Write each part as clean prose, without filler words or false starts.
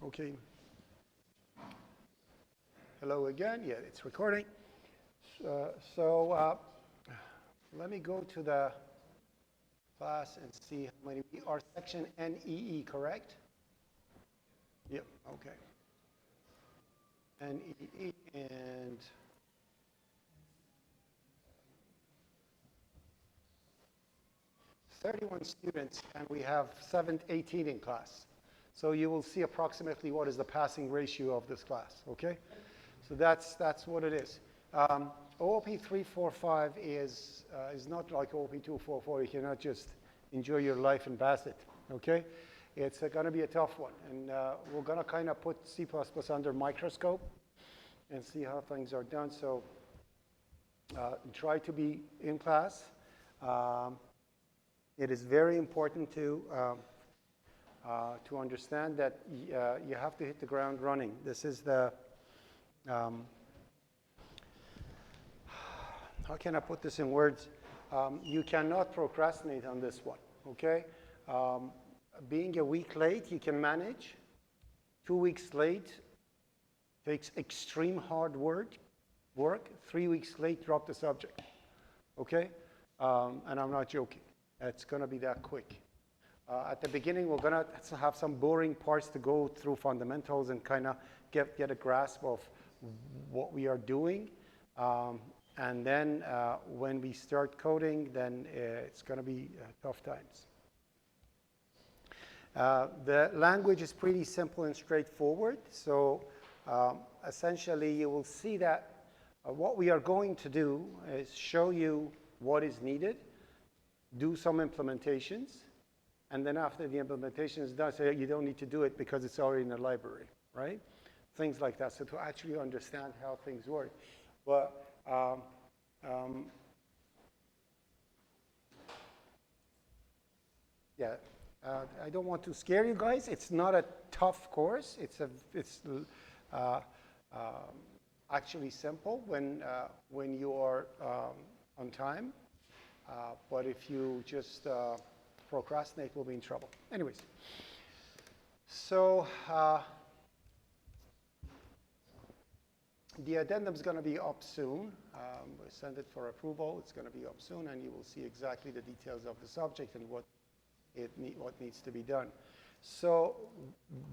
Okay. Hello again. Yeah, it's recording. So let me go to the class and see how many we are. Section NEE, correct? Yep. Okay. NEE and 31 students, and we have 18 in class. So you will see approximately what is the passing ratio of this class, okay? So that's what it is. OOP345 is not like OOP244. You cannot just enjoy your life and pass it, okay? It's going to be a tough one, and we're going to kind of put C++ under microscope and see how things are done. So try to be in class. It is very important to understand that you have to hit the ground running. This is the, how can I put this in words? You cannot procrastinate on this one, okay? Being a week late, you can manage. 2 weeks late takes extreme hard work. 3 weeks late, drop the subject, okay? And I'm not joking. It's going to be that quick. At the beginning, we're going to have some boring parts to go through fundamentals and kind of get a grasp of what we are doing. And then when we start coding, then it's going to be tough times. The language is pretty simple and straightforward. So essentially, you will see that what we are going to do is show you what is needed, do some implementations, and then after the implementation is done, say you don't need to do it because it's already in the library, right? Things like that, so to actually understand how things work. But yeah, I don't want to scare you guys. It's not a tough course. It's actually simple when you are on time. But if you just procrastinate, we'll be in trouble. Anyways, so the addendum is going to be up soon. We'll send it for approval. It's going to be up soon, and you will see exactly the details of the subject and what needs to be done. So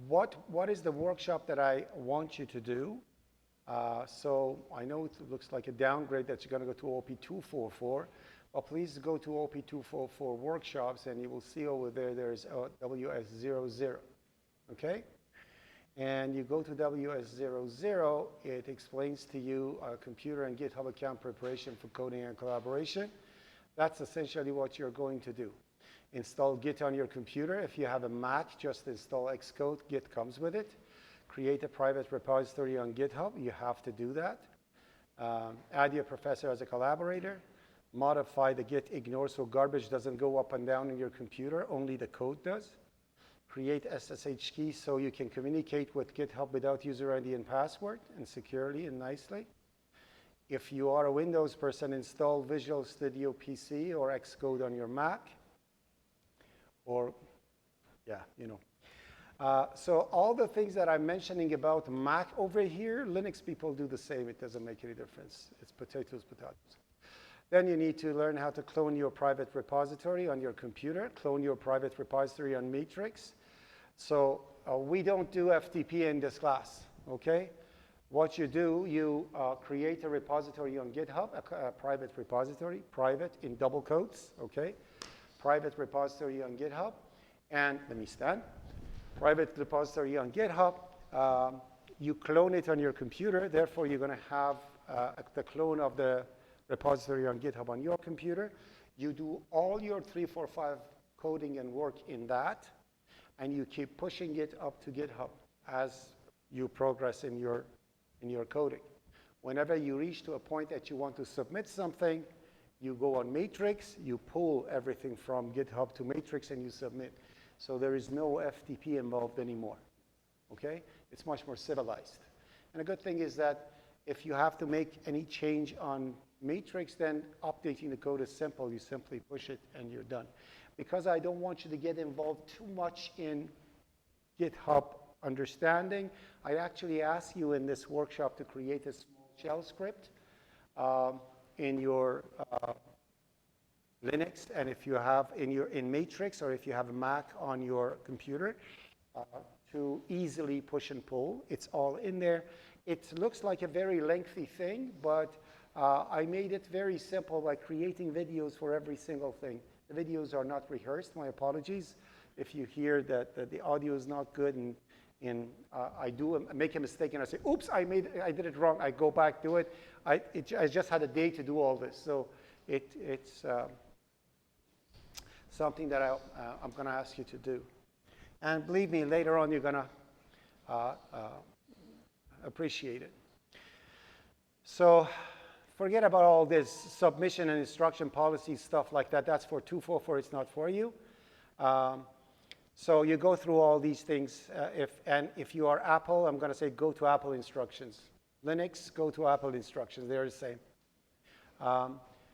what is the workshop that I want you to do? So I know it looks like a downgrade that you're going to go to OOP244. Well, please go to OOP244 workshops, and you will see over there's WS00, okay? And you go to WS00, it explains to you computer and GitHub account preparation for coding and collaboration. That's essentially what you're going to do. Install Git on your computer. If you have a Mac, just install Xcode. Git comes with it. Create a private repository on GitHub. You have to do that. Add your professor as a collaborator. Modify the git ignore so garbage doesn't go up and down in your computer, only the code does. Create SSH key so you can communicate with GitHub without user ID and password, and securely and nicely. If you are a Windows person, install Visual Studio PC or Xcode on your Mac. Or, yeah, you know. So all the things that I'm mentioning about Mac over here, Linux people do the same. It doesn't make any difference. It's potatoes. Then you need to learn how to clone your private repository on your computer, clone your private repository on Matrix. So we don't do FTP in this class, okay? What you do, you create a repository on GitHub, a private repository, private in double quotes, okay? Private repository on GitHub, and let me stand. Private repository on GitHub, you clone it on your computer, therefore you're going to have the clone of the repository on GitHub on your computer. You do all your 345 coding and work in that, and you keep pushing it up to GitHub as you progress in your coding. Whenever you reach to a point that you want to submit something, you go on Matrix, you pull everything from GitHub to Matrix, and you submit. So there is no FTP involved anymore, okay? It's much more civilized. And a good thing is that if you have to make any change on Matrix, then updating the code is simple. You simply push it, and you're done. Because I don't want you to get involved too much in GitHub understanding, I actually ask you in this workshop to create a small shell script in your Linux, and if you have in Matrix, or if you have a Mac on your computer, to easily push and pull. It's all in there. It looks like a very lengthy thing, but I made it very simple by creating videos for every single thing. The videos are not rehearsed. My apologies if you hear that the audio is not good, and I make a mistake and I say, oops, I did it wrong. I go back to it. I just had a day to do all this, so it's something that I'm going to ask you to do. And believe me, later on you're going to appreciate it. So forget about all this submission and instruction policy stuff like that. That's for 244. It's not for you. So you go through all these things. If you are Apple, I'm going to say go to Apple instructions. Linux, go to Apple instructions. They're the same.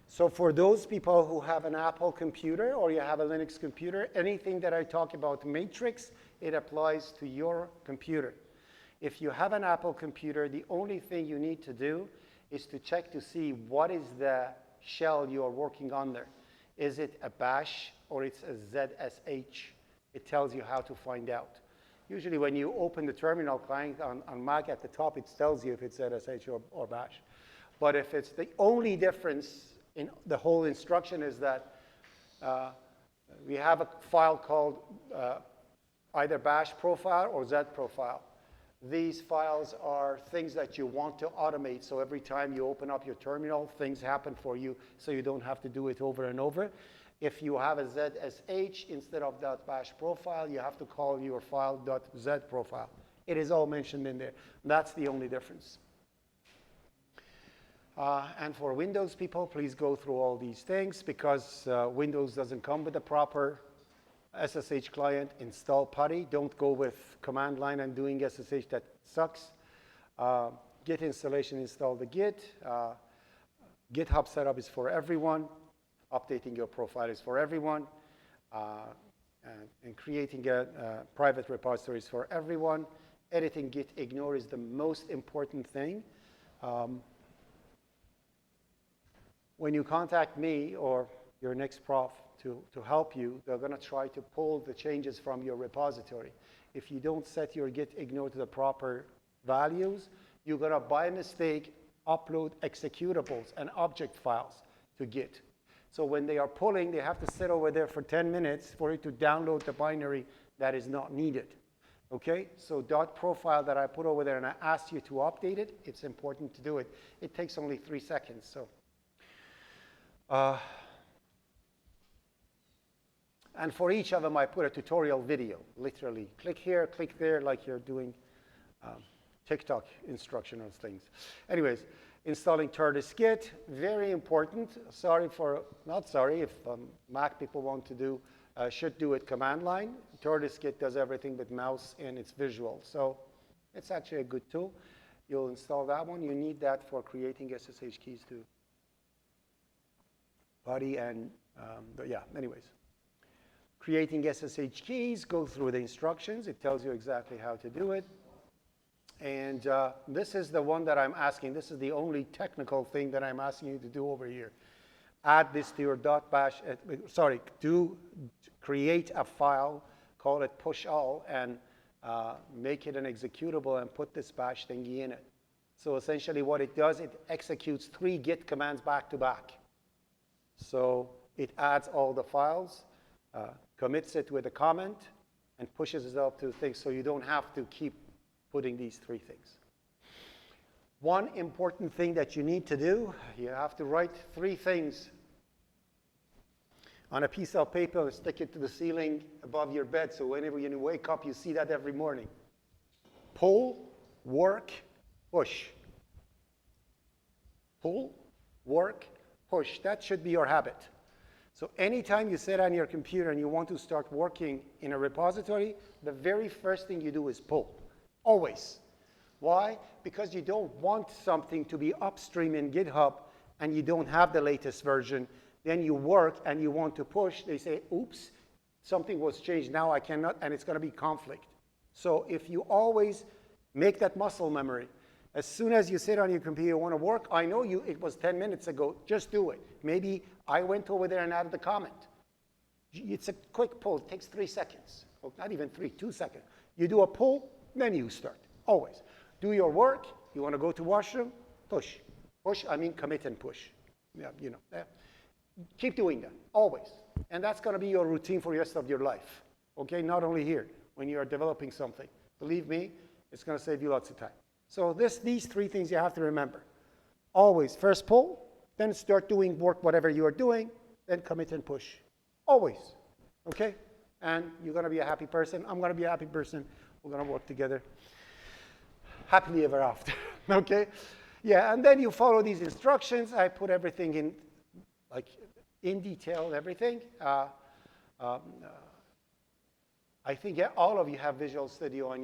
So for those people who have an Apple computer or you have a Linux computer, anything that I talk about Matrix, it applies to your computer. If you have an Apple computer, the only thing you need to do is to check to see what is the shell you are working under. Is it a bash or it's a ZSH? It tells you how to find out. Usually when you open the terminal client on Mac at the top, it tells you if it's ZSH or bash. But if it's the only difference in the whole instruction is that we have a file called either bash profile or Z profile. These files are things that you want to automate, so every time you open up your terminal, things happen for you, so you don't have to do it over and over. If you have a ZSH instead of .bash profile, you have to call your file .z profile. It is all mentioned in there. That's the only difference. And for Windows people, please go through all these things, because Windows doesn't come with a proper SSH client. Install PuTTY. Don't go with command line and doing SSH. That sucks. Git installation, install the Git. GitHub setup is for everyone. Updating your profile is for everyone. And creating a private repository is for everyone. Editing Git ignore is the most important thing. When you contact me or your next prof to help you, they're going to try to pull the changes from your repository. If you don't set your Git ignore to the proper values, you're going to, by mistake, upload executables and object files to Git. So when they are pulling, they have to sit over there for 10 minutes for it to download the binary that is not needed. Okay? So .profile that I put over there and I asked you to update it, it's important to do it. It takes only 3 seconds. So. And for each of them, I put a tutorial video, literally. Click here, click there, like you're doing TikTok instructional things. Anyways, installing Turdis Git, very important. Not sorry, if Mac people want to do, should do it command line. Turdis Git does everything with mouse and it's visual. So it's actually a good tool. You'll install that one. You need that for creating SSH keys too. PuTTY and, yeah, anyways. Creating SSH keys, go through the instructions. It tells you exactly how to do it. And this is the one that I'm asking. This is the only technical thing that I'm asking you to do over here. Add this to your .bash, create a file, call it push all, and make it an executable and put this bash thingy in it. So essentially what it does, it executes 3 Git commands back to back. So it adds all the files, commits it with a comment, and pushes it up to things, so you don't have to keep putting these 3 things. One important thing that you need to do, you have to write 3 things on a piece of paper and stick it to the ceiling above your bed, so whenever you wake up, you see that every morning. Pull, work, push. Pull, work, push. That should be your habit. So anytime you sit on your computer and you want to start working in a repository, the very first thing you do is pull. Always. Why? Because you don't want something to be upstream in GitHub and you don't have the latest version. Then you work and you want to push. They say, oops, something was changed. Now I cannot, and it's going to be conflict. So if you always make that muscle memory, as soon as you sit on your computer, you want to work, I know it was 10 minutes ago, just do it. Maybe I went over there and added a comment. It's a quick pull, it takes 3 seconds. Well, not even 3, 2 seconds. You do a pull, then you start, always. Do your work, you want to go to washroom, push. Push, I mean commit and push. Yeah, you know. Keep doing that, always. And that's going to be your routine for the rest of your life. Okay, not only here, when you are developing something. Believe me, it's going to save you lots of time. So these 3 things you have to remember. Always, first pull, then start doing work, whatever you are doing, then commit and push. Always, okay? And you're going to be a happy person. I'm going to be a happy person. We're going to work together happily ever after, okay? Yeah, and then you follow these instructions. I put everything in, like, in detail, everything. I think all of you have Visual Studio on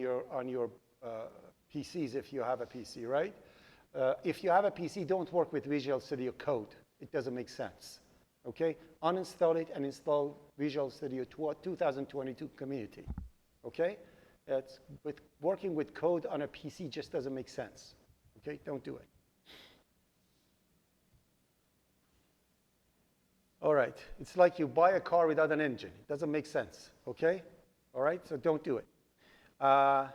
your PCs if you have a PC, right? If you have a PC, don't work with Visual Studio Code. It doesn't make sense, okay? Uninstall it and install Visual Studio 2022 Community, okay? Working with code on a PC just doesn't make sense, okay? Don't do it. All right, it's like you buy a car without an engine. It doesn't make sense, okay? All right, so don't do it. And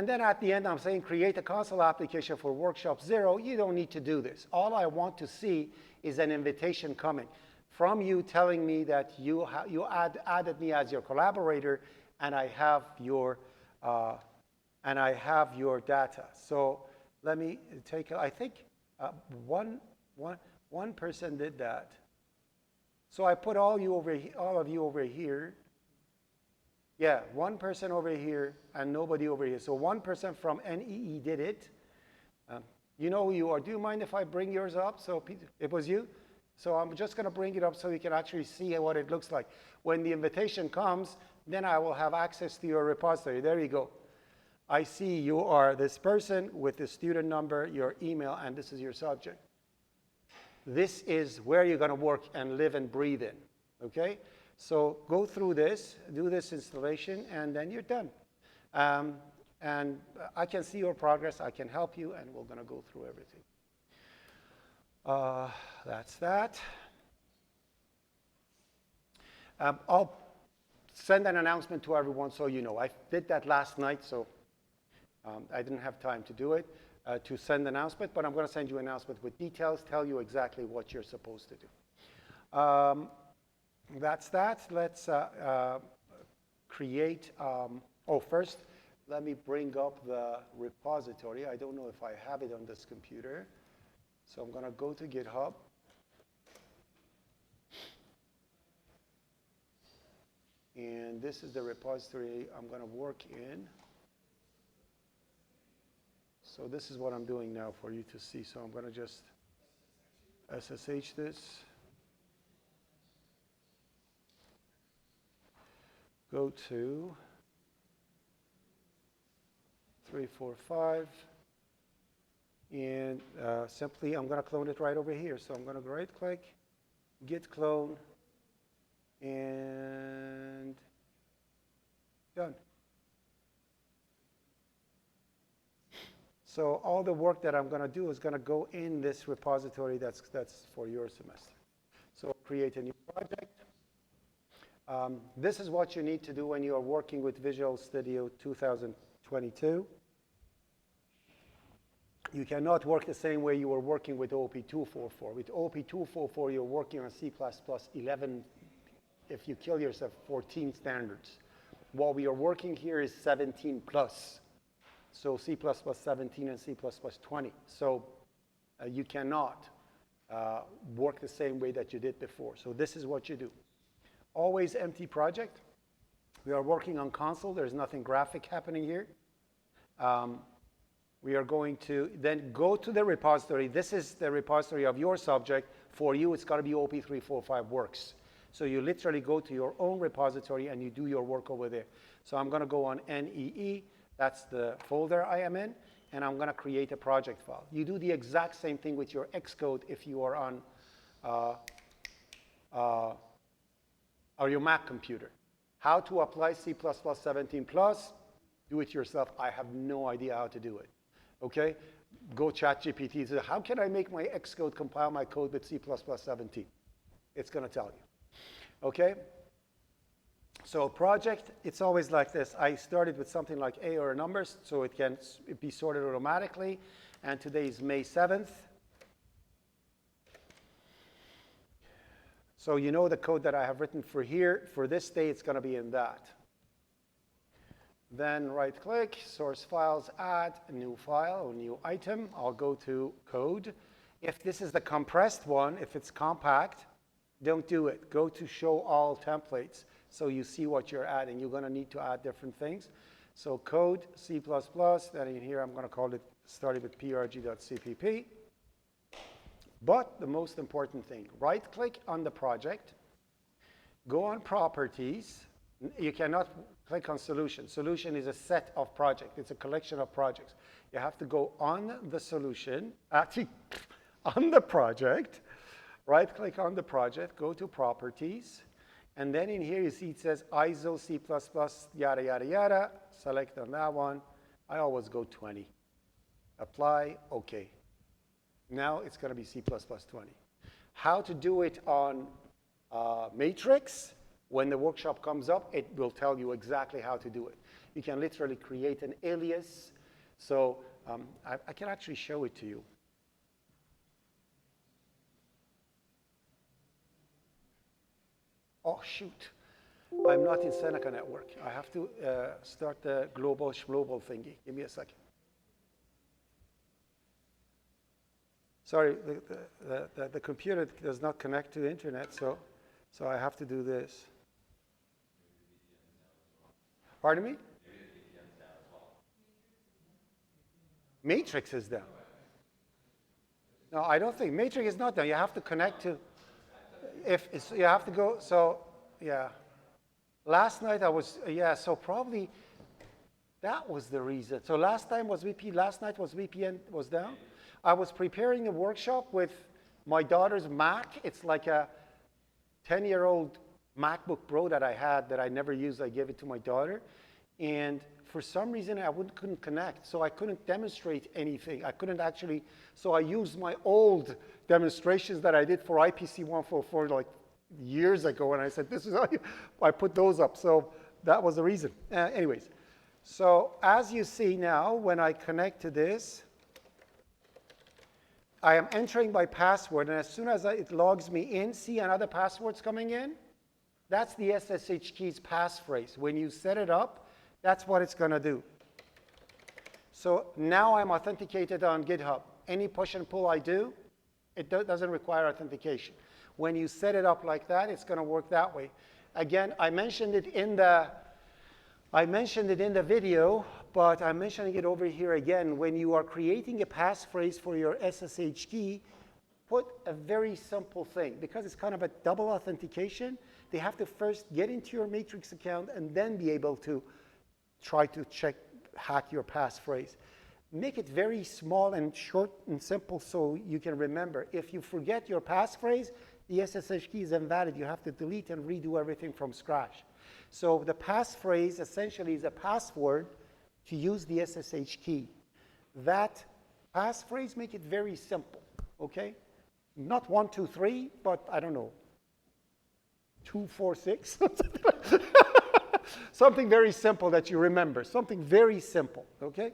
then at the end, I'm saying create a console application for Workshop 0. You don't need to do this. All I want to see is an invitation coming from you telling me that you added me as your collaborator, and I have your data. So let me take. I think one person did that. So I put all of you over here. Yeah, one person over here and nobody over here. So one person from NEE did it. You know who you are. Do you mind if I bring yours up? So it was you? So I'm just going to bring it up so you can actually see what it looks like. When the invitation comes, then I will have access to your repository. There you go. I see you are this person with the student number, your email, and this is your subject. This is where you're going to work and live and breathe in, okay? So go through this, do this installation, and then you're done. And I can see your progress. I can help you, and we're going to go through everything. That's that. I'll send an announcement to everyone so you know. I did that last night, so I didn't have time to do it, to send an announcement, but I'm going to send you an announcement with details, tell you exactly what you're supposed to do. That's that. Let's create, first, let me bring up the repository. I don't know if I have it on this computer. So I'm going to go to GitHub. And this is the repository I'm going to work in. So this is what I'm doing now for you to see. So I'm going to just SSH this. Go to 345. And simply, I'm going to clone it right over here. So I'm going to right-click, git clone, and done. So all the work that I'm going to do is going to go in this repository that's for your semester. So create a new project. This is what you need to do when you are working with Visual Studio 2022. You cannot work the same way you were working with OOP345. With OOP345, you're working on C++ 11, if you kill yourself, 14 standards. What we are working here is 17 plus. So C++ 17 and C++ 20. So you cannot work the same way that you did before. So this is what you do. Always empty project. We are working on console. There's nothing graphic happening here. We are going to then go to the repository. This is the repository of your subject. For you, it's got to be OOP345 works. So you literally go to your own repository and you do your work over there. So I'm going to go on NEE. That's the folder I am in. And I'm going to create a project file. You do the exact same thing with your Xcode if you are on or your Mac computer. How to apply C++ 17 plus, do it yourself. I have no idea how to do it. Okay? Go ChatGPT. Say, how can I make my Xcode compile my code with C++ 17? It's going to tell you. Okay? So project, it's always like this. I started with something like A or numbers, so it can be sorted automatically. And today is May 7th. So you know the code that I have written for here. For this day, it's going to be in that. Then right-click, source files, add a new file or new item. I'll go to code. If this is the compressed one, if it's compact, don't do it. Go to show all templates so you see what you're adding. You're going to need to add different things. So code, C++, then in here I'm going to call it, started with prg.cpp. But the most important thing, right-click on the project, go on properties. You cannot click on solution. Solution is a set of projects. It's a collection of projects. You have to go on the solution, actually on the project, right-click on the project, go to properties, and then in here you see it says ISO C++, yada, yada, yada. Select on that one. I always go 20. Apply, OK. Now it's going to be C++ 20. How to do it on Matrix? When the workshop comes up, it will tell you exactly how to do it. You can literally create an alias. So I can actually show it to you. Oh, shoot. I'm not in Seneca Network. I have to start the global thingy. Give me a second. Sorry, the computer does not connect to the internet, so I have to do this. Pardon me? Matrix is down. No, I don't think. Matrix is not down. You have to connect to, you have to go, so, yeah. Last night I was, yeah, so probably that was the reason. So last night was VPN was down. I was preparing a workshop with my daughter's Mac. It's like a 10-year-old MacBook Pro that I had that I never used. I gave it to my daughter. And for some reason, I couldn't connect. So I couldn't demonstrate anything. I couldn't actually, so I used my old demonstrations that I did for IPC 144 like years ago. And I said, this is how I put those up. So that was the reason. Anyways, so as you see now, when I connect to this, I am entering my password, and as soon as it logs me in, see another password's coming in? That's the SSH key's passphrase. When you set it up, that's what it's going to do. So now I'm authenticated on GitHub. Any push and pull I do, it doesn't require authentication. When you set it up like that, it's going to work that way. Again, I mentioned it in the video, but I'm mentioning it over here again. When you are creating a passphrase for your SSH key, put a very simple thing. Because it's kind of a double authentication, they have to first get into your Matrix account and then be able to try to hack your passphrase. Make it very small and short and simple so you can remember. If you forget your passphrase, the SSH key is invalid. You have to delete and redo everything from scratch. So the passphrase essentially is a password to use the SSH key. That passphrase, make it very simple, okay? Not 1, 2, 3, but I don't know, 2, 4, 6. Something very simple that you remember. Something very simple, okay?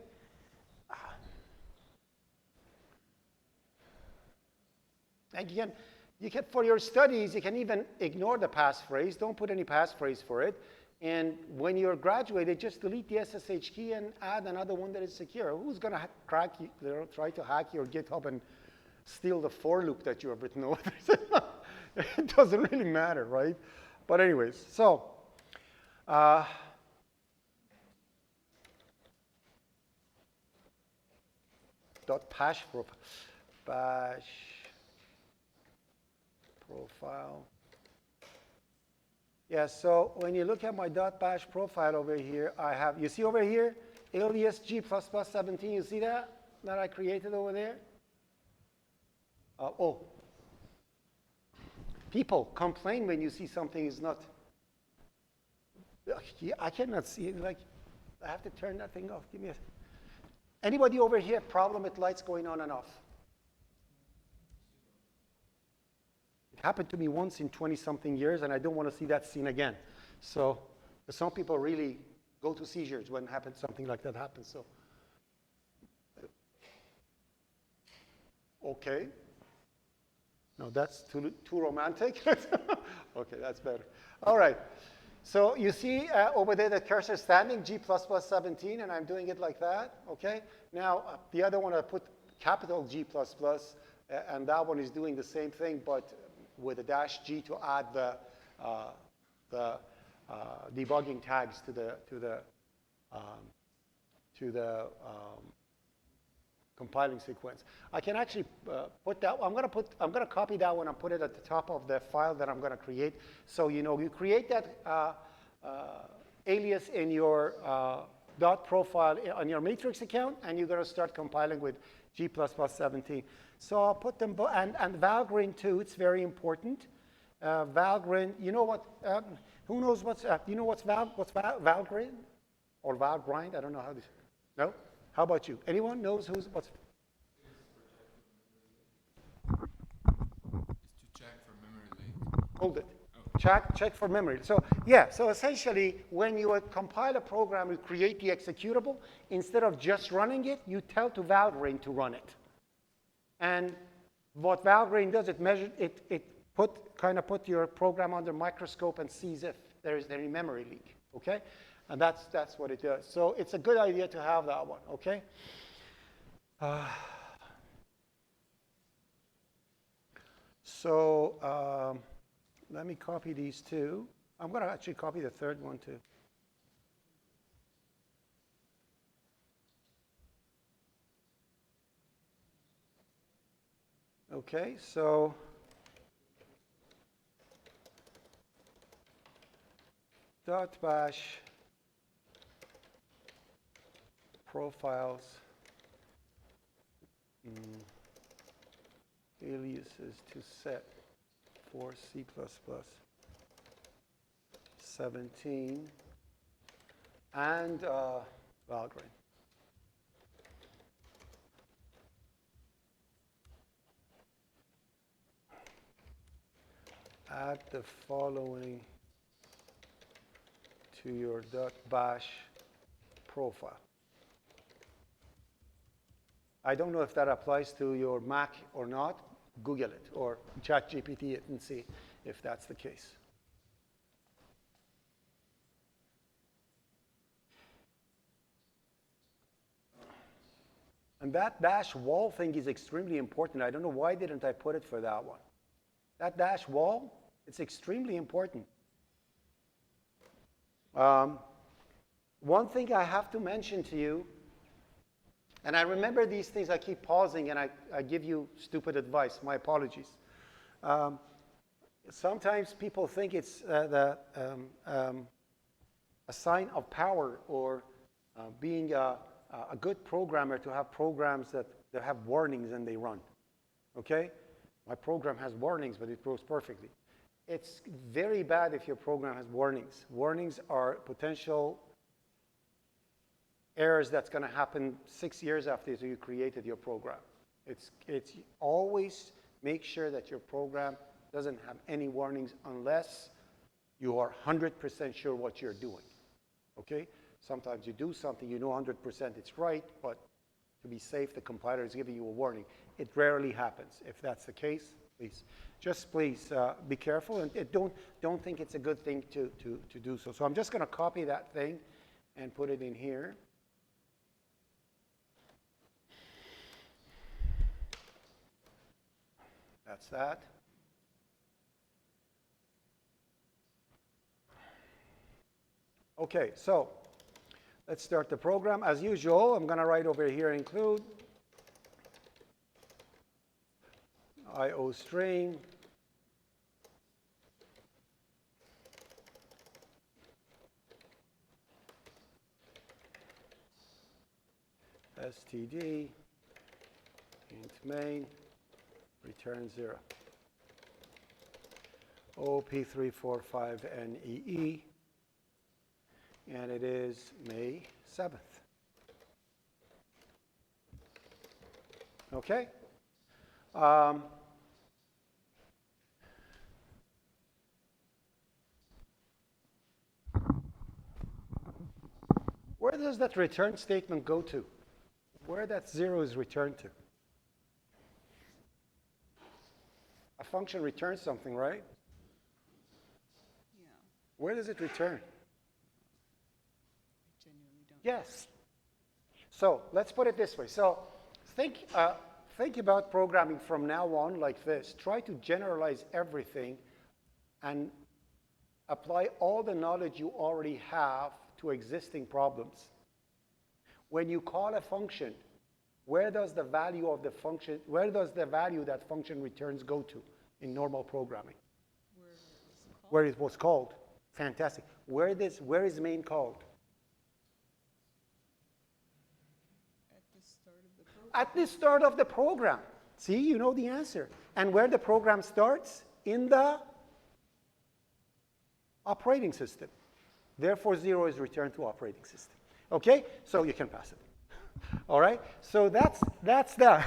And you can, for your studies, you can even ignore the passphrase. Don't put any passphrase for it. And when you're graduated, just delete the SSH key and add another one that is secure. Who's going to try to hack your GitHub and steal the for loop that you have written over there? It doesn't really matter, right? But anyways, so .bash profile. Yeah, so when you look at my .bash profile over here, I have, you see over here, alias G++17, you see that I created over there? People complain when you see something is not, Yeah, I cannot see it. Like, I have to turn that thing off. Give me a. Anybody over here problem with lights going on and off? It happened to me once in 20-something years, and I don't want to see that scene again. So some people really go to seizures when something like that happens. So, okay. No, that's too romantic. Okay, that's better. All right. So you see over there the cursor standing, G++ 17, and I'm doing it like that, okay? Now, the other one I put capital G++, and that one is doing the same thing, but with a dash G to add the debugging tags to the compiling sequence. I can actually put that. I'm going to copy that one and put it at the top of the file that I'm going to create. So you create that alias in your dot profile on your matrix account, and you're going to start compiling with G++ 17. So I'll put them and Valgrind too. It's very important. Valgrind. You know what? Who knows what's? You know what's Valgrind or Valgrind? I don't know how this. No. How about you? Anyone knows what's? Is to check for memory leak. Hold it. Oh. Check for memory. So yeah, so essentially when you compile a program, you create the executable, instead of just running it, you tell to Valgrind to run it. And what Valgrind does, it put your program under microscope and sees if there is any memory leak. Okay? And that's what it does. So it's a good idea to have that one, okay? Let me copy these two. I'm going to actually copy the third one too. Okay, so .bash profiles aliases to set for C++ 17 and Valgrind. Add the following to your .bash profile. I don't know if that applies to your Mac or not. Google it or ChatGPT it and see if that's the case. And that dash wall thing is extremely important. I don't know why didn't I put it for that one. That dash wall, it's extremely important. One thing I have to mention to you, and I remember these things, I keep pausing and I give you stupid advice. My apologies. Sometimes people think it's a sign of power or being a good programmer to have programs that have warnings and they run. Okay? My program has warnings, but it goes perfectly. It's very bad if your program has warnings. Warnings are potential errors that's going to happen 6 years after you created your program. It's always make sure that your program doesn't have any warnings unless you are 100% sure what you're doing. Okay? Sometimes you do something, you know 100% it's right, but to be safe, the compiler is giving you a warning. It rarely happens. If that's the case, please be careful and don't think it's a good thing to do so. So I'm just going to copy that thing and put it in here. That's that. Okay, so let's start the program. As usual, I'm going to write over here include IO string std int main return 0. OOP345NEE and it is May 7th. Okay? Where does that return statement go to? Where that 0 is returned to? A function returns something, right? Yeah, Where does it return? I genuinely don't. Yes. So let's put it this way. So think about programming from now on like this. Try to generalize everything and apply all the knowledge you already have to existing problems. When you call a function, where does the value of the function, where does the value that function returns go to in normal programming? Where it was called? Where it was called. Fantastic. Where is main called? At the start of the program. At the start of the program. See, you know the answer. And where the program starts? In the operating system. Therefore, 0 is returned to operating system. Okay? So you can pass it. All right? So that's the,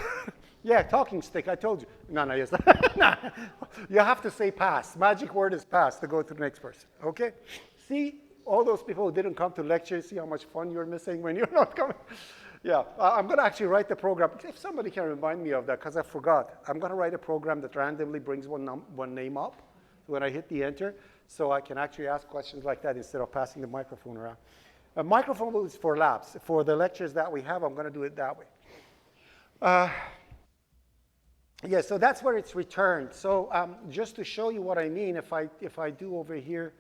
yeah, talking stick, I told you. No, yes. No. You have to say pass. Magic word is pass to go to the next person. Okay? See, all those people who didn't come to lectures, see how much fun you're missing when you're not coming? Yeah, I'm going to actually write the program. If somebody can remind me of that, because I forgot. I'm going to write a program that randomly brings one name up when I hit the enter, so I can actually ask questions like that instead of passing the microphone around. A microphone is for labs. For the lectures that we have, I'm going to do it that way. Yeah, so that's where it's returned. So just to show you what I mean, if I do over here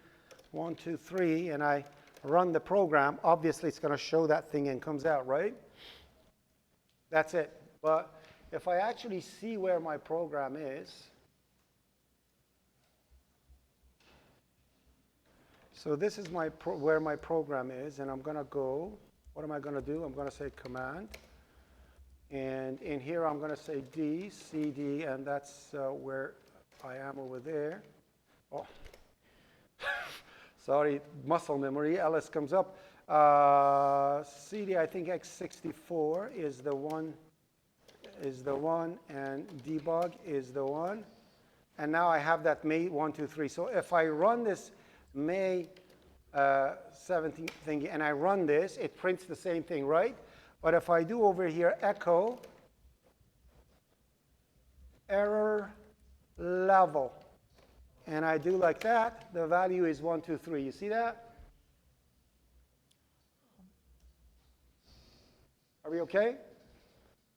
1, 2, 3, and I run the program, obviously it's going to show that thing and comes out, right? That's it. But if I actually see where my program is, so this is where my program is, and I'm going to go, what am I going to do? I'm going to say command. And in here, I'm going to say D, CD, and that's where I am over there. Oh, sorry, muscle memory. LS comes up. CD, I think x64 is the one, and debug is the one. And now I have that May 1, 2, 3. So if I run this May 17 thing, and I run this, it prints the same thing, right? But if I do over here echo error level, and I do like that, the value is 1, 2, 3. You see that? Are we okay?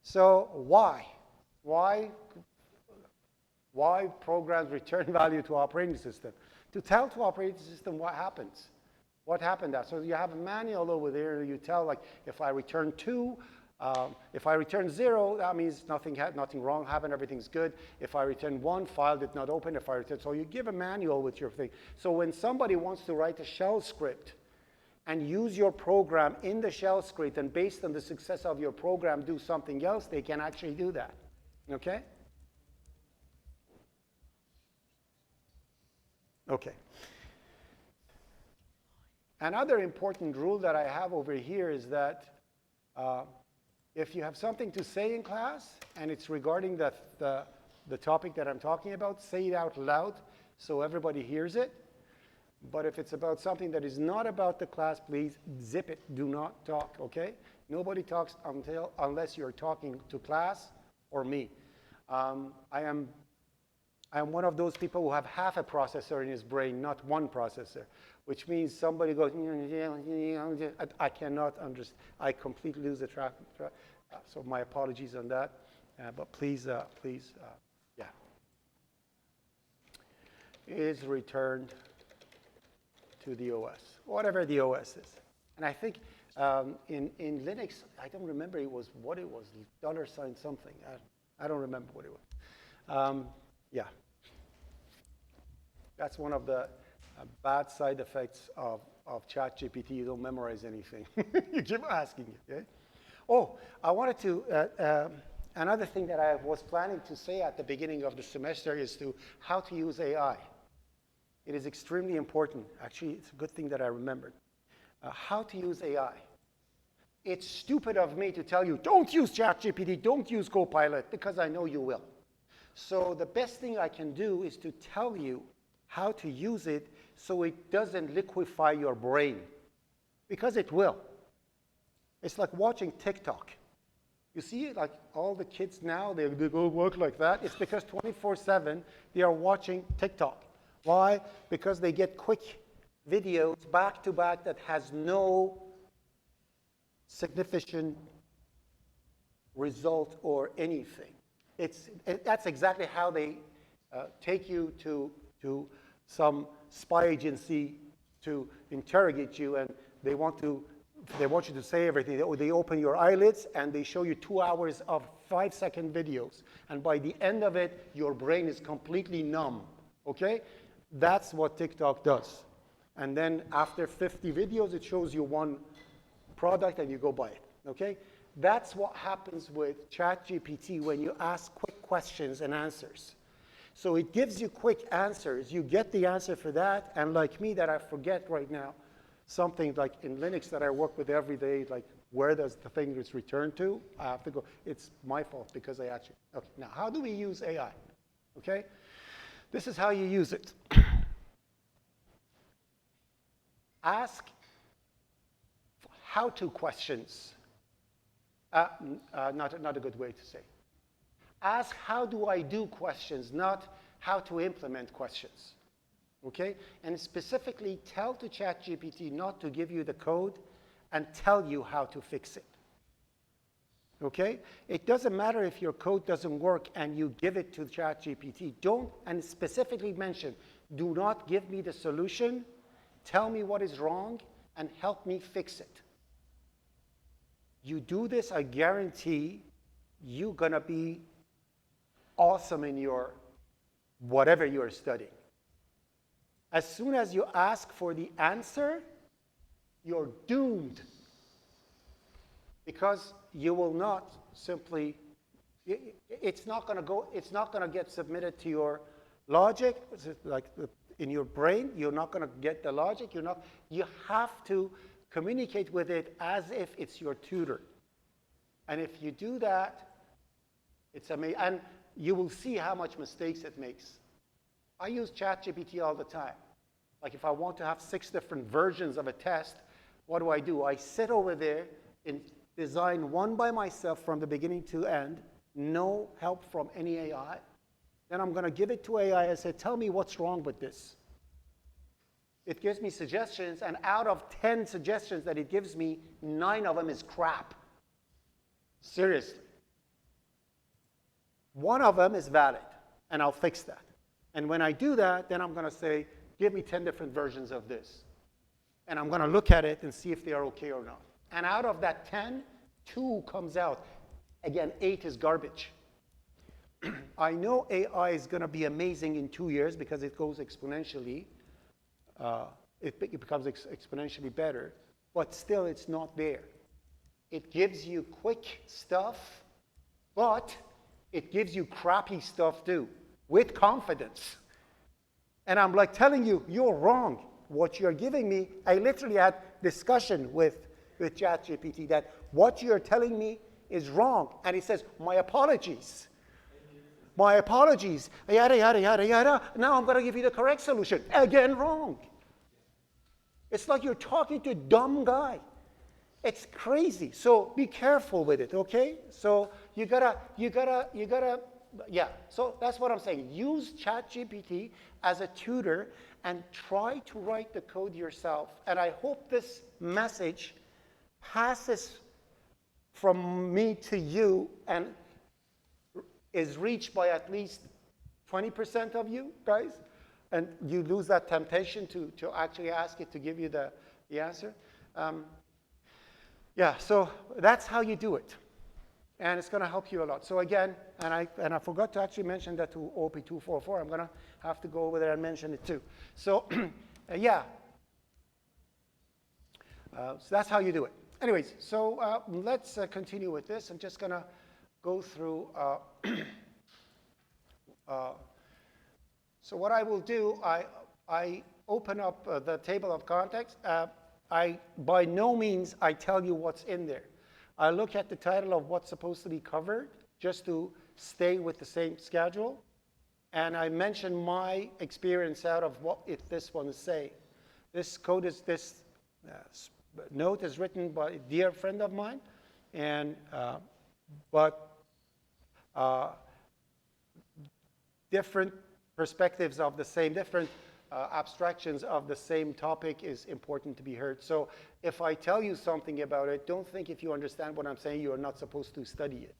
So why? Why programs return value to operating system? To tell to operating system what happens. What happened there? So you have a manual over there. You tell, like, if I return 2, if I return 0, that means nothing wrong happened, everything's good. If I return 1, file did not open. If I return, so you give a manual with your thing. So when somebody wants to write a shell script and use your program in the shell script, and based on the success of your program, do something else, they can actually do that. Okay? Okay. Another important rule that I have over here is that if you have something to say in class and it's regarding the topic that I'm talking about, say it out loud so everybody hears it. But if it's about something that is not about the class, please zip it. Do not talk, okay? Nobody talks unless you're talking to class or me. I am one of those people who have half a processor in his brain, not one processor, which means somebody goes, I cannot understand. I completely lose the track. So my apologies on that. But please, yeah. Is returned to the OS, whatever the OS is. And I think in Linux, I don't remember what it was, $ something. I don't remember what it was. Yeah. That's one of the bad side effects of ChatGPT. You don't memorize anything. You keep asking it. Okay? Oh, I wanted to, another thing that I was planning to say at the beginning of the semester is how to use AI. It is extremely important. Actually, it's a good thing that I remembered. how to use AI. It's stupid of me to tell you, don't use ChatGPT, don't use Copilot, because I know you will. So the best thing I can do is to tell you how to use it so it doesn't liquefy your brain, because it will. It's like watching TikTok. You see, like all the kids now, they go work like that. It's because 24/7 they are watching TikTok. Why? Because they get quick videos back to back that has no significant result or anything. That's exactly how they take you to some spy agency to interrogate you, and they want you to say everything. They open your eyelids and they show you 2 hours of 5-second videos, and by the end of it, your brain is completely numb. Okay, that's what TikTok does. And then after 50 videos, it shows you one product and you go buy it, okay? That's what happens with ChatGPT when you ask quick questions and answers. So it gives you quick answers. You get the answer for that, and like me that I forget right now, something like in Linux that I work with every day, like where does the thing is returned to? I have to go. It's my fault because I actually, okay. Now, how do we use AI, okay? This is how you use it. Ask how-to questions. Not a good way to say. Ask how do I do questions, not how to implement questions. Okay? And specifically tell to ChatGPT not to give you the code and tell you how to fix it. Okay? It doesn't matter if your code doesn't work and you give it to ChatGPT. Don't, and specifically mention, do not give me the solution, tell me what is wrong, and help me fix it. You do this, I guarantee you're going to be awesome in your whatever you're studying. As soon as you ask for the answer, you're doomed. Because you will not simply, it's not going to get submitted to your logic, like in your brain. You're not going to get the logic. You have to communicate with it as if it's your tutor. And if you do that, it's amazing. And you will see how much mistakes it makes. I use ChatGPT all the time. Like if I want to have 6 different versions of a test, what do? I sit over there and design one by myself from the beginning to end, no help from any AI. Then I'm going to give it to AI and say, tell me what's wrong with this. It gives me suggestions, and out of 10 suggestions that it gives me, 9 of them is crap. Seriously. 1 of them is valid, and I'll fix that. And when I do that, then I'm going to say, give me 10 different versions of this. And I'm going to look at it and see if they are okay or not. And out of that 10, 2 comes out. Again, 8 is garbage. I know AI is going to be amazing in 2 years because it goes exponentially. It becomes exponentially better, but still it's not there. It gives you quick stuff, but it gives you crappy stuff too, with confidence. And I'm like telling you, you're wrong. What you're giving me, I literally had discussion with ChatGPT that what you're telling me is wrong. And he says, my apologies. My apologies, yada, yada, yada, yada. Now I'm going to give you the correct solution. Again, wrong. It's like you're talking to a dumb guy. It's crazy. So be careful with it, okay? So you gotta, yeah. So that's what I'm saying. Use ChatGPT as a tutor and try to write the code yourself. And I hope this message passes from me to you and is reached by at least 20% of you guys, and you lose that temptation to actually ask it to give you the answer. Yeah, so that's how you do it. And it's going to help you a lot. So again, and I forgot to actually mention that to OOP345. I'm going to have to go over there and mention it too. So yeah, so that's how you do it. Anyways, so let's continue with this. I'm just going to go through. So what I will do, I open up the table of contents. by no means I tell you what's in there. I look at the title of what's supposed to be covered just to stay with the same schedule. And I mention my experience out of what this one is saying. This note is written by a dear friend of mine, and different perspectives of the same, different abstractions of the same topic is important to be heard. So if I tell you something about it, don't think if you understand what I'm saying, you are not supposed to study it.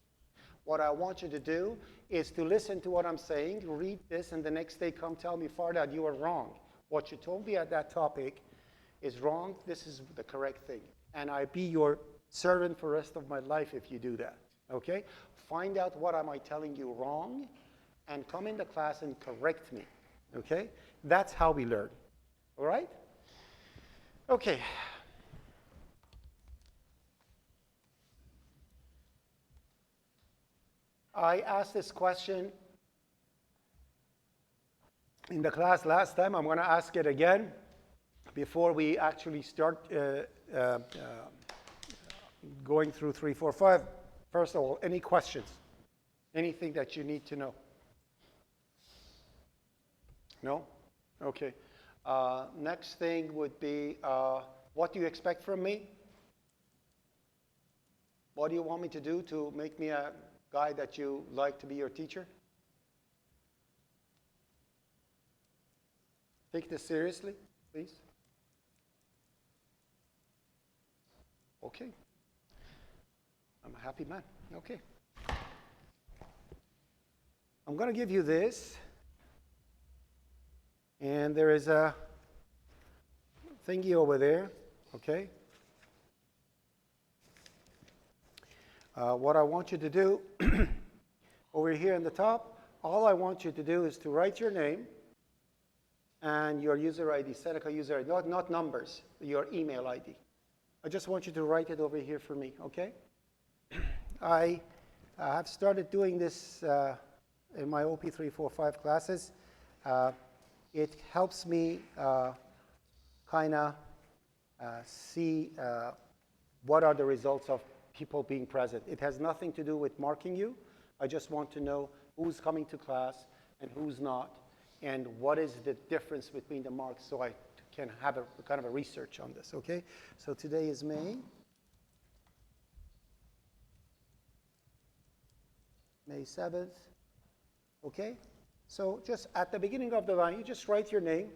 What I want you to do is to listen to what I'm saying, read this, and the next day come tell me, Fardad, you are wrong. What you told me at that topic is wrong. This is the correct thing. And I be your servant for the rest of my life if you do that. Okay? Find out what am I telling you wrong, and come in the class and correct me. Okay? That's how we learn. All right? Okay. I asked this question in the class last time. I'm going to ask it again before we actually start going through 3, 4, 5. First of all, any questions? Anything that you need to know? No? Okay. Next thing would be, what do you expect from me? What do you want me to do to make me a guy that you like to be your teacher? Take this seriously, please. Okay. I'm a happy man. Okay. I'm going to give you this. And there is a thingy over there, okay? What I want you to do, over here in the top, all I want you to do is to write your name and your user ID, Seneca user ID, not numbers, your email ID. I just want you to write it over here for me, okay? I have started doing this in my OOP345 classes. It helps me kind of see what are the results of people being present. It has nothing to do with marking you. I just want to know who's coming to class and who's not, and what is the difference between the marks, so I can have a kind of a research on this, okay? So today is May 7th, okay? So just at the beginning of the line, you just write your name,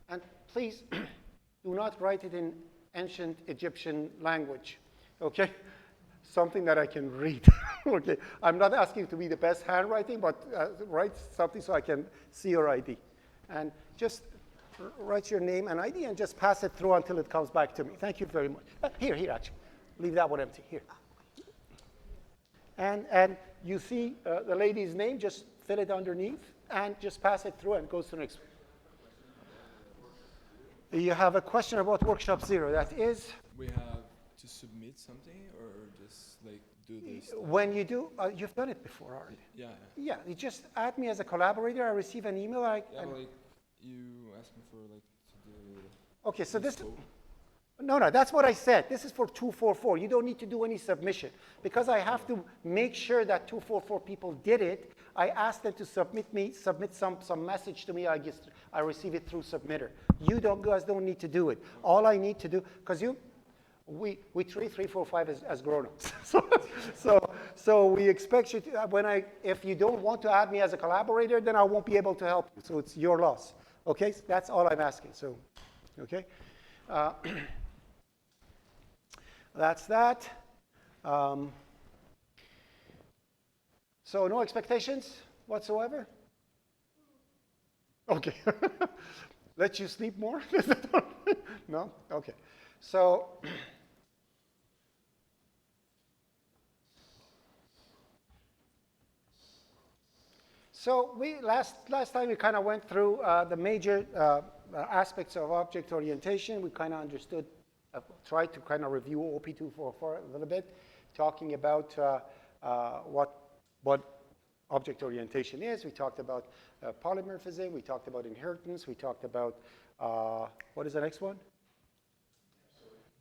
and please do not write it in ancient Egyptian language, okay? Something that I can read, okay? I'm not asking you to be the best handwriting, but write something so I can see your ID. And just write your name and ID and just pass it through until it comes back to me. Thank you very much. Here, actually. Leave that one empty, here. And you see the lady's name, just fill it underneath, and just pass it through and it goes to the next one. You have a question about Workshop 0. That is? We have to submit something or just like do this? When you do, you've done it before already. Yeah. Yeah, you just add me as a collaborator. I receive an email. Like you asked me for like to do. Okay, so this. No, that's what I said. This is for 244. You don't need to do any submission. Because I have to make sure that 244 people did it, I asked them to submit some message to me. I receive it through Submitter. You guys don't need to do it. All I need to do, because we treat 345 as grown-ups. so we expect you to, if you don't want to add me as a collaborator, then I won't be able to help you. So it's your loss. Okay, so that's all I'm asking. So, okay. That's that. So no expectations whatsoever? Okay. Let you sleep more? No? Okay. So we last time we kind of went through the major aspects of object orientation. We kind of understood, tried to kind of review OOP244 a little bit, talking about what object orientation is. We talked about polymorphism. We talked about inheritance. We talked about, what is the next one?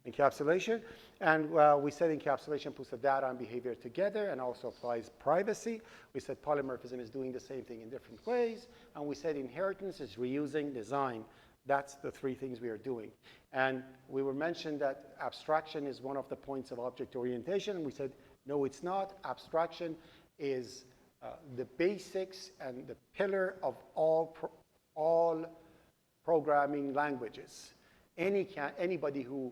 Encapsulation. And we said encapsulation puts the data and behavior together and also applies privacy. We said polymorphism is doing the same thing in different ways. And we said inheritance is reusing design. That's the three things we are doing. And we were mentioned that abstraction is one of the points of object orientation. We said, no, it's not. Abstraction is the basics and the pillar of all programming languages. Anybody who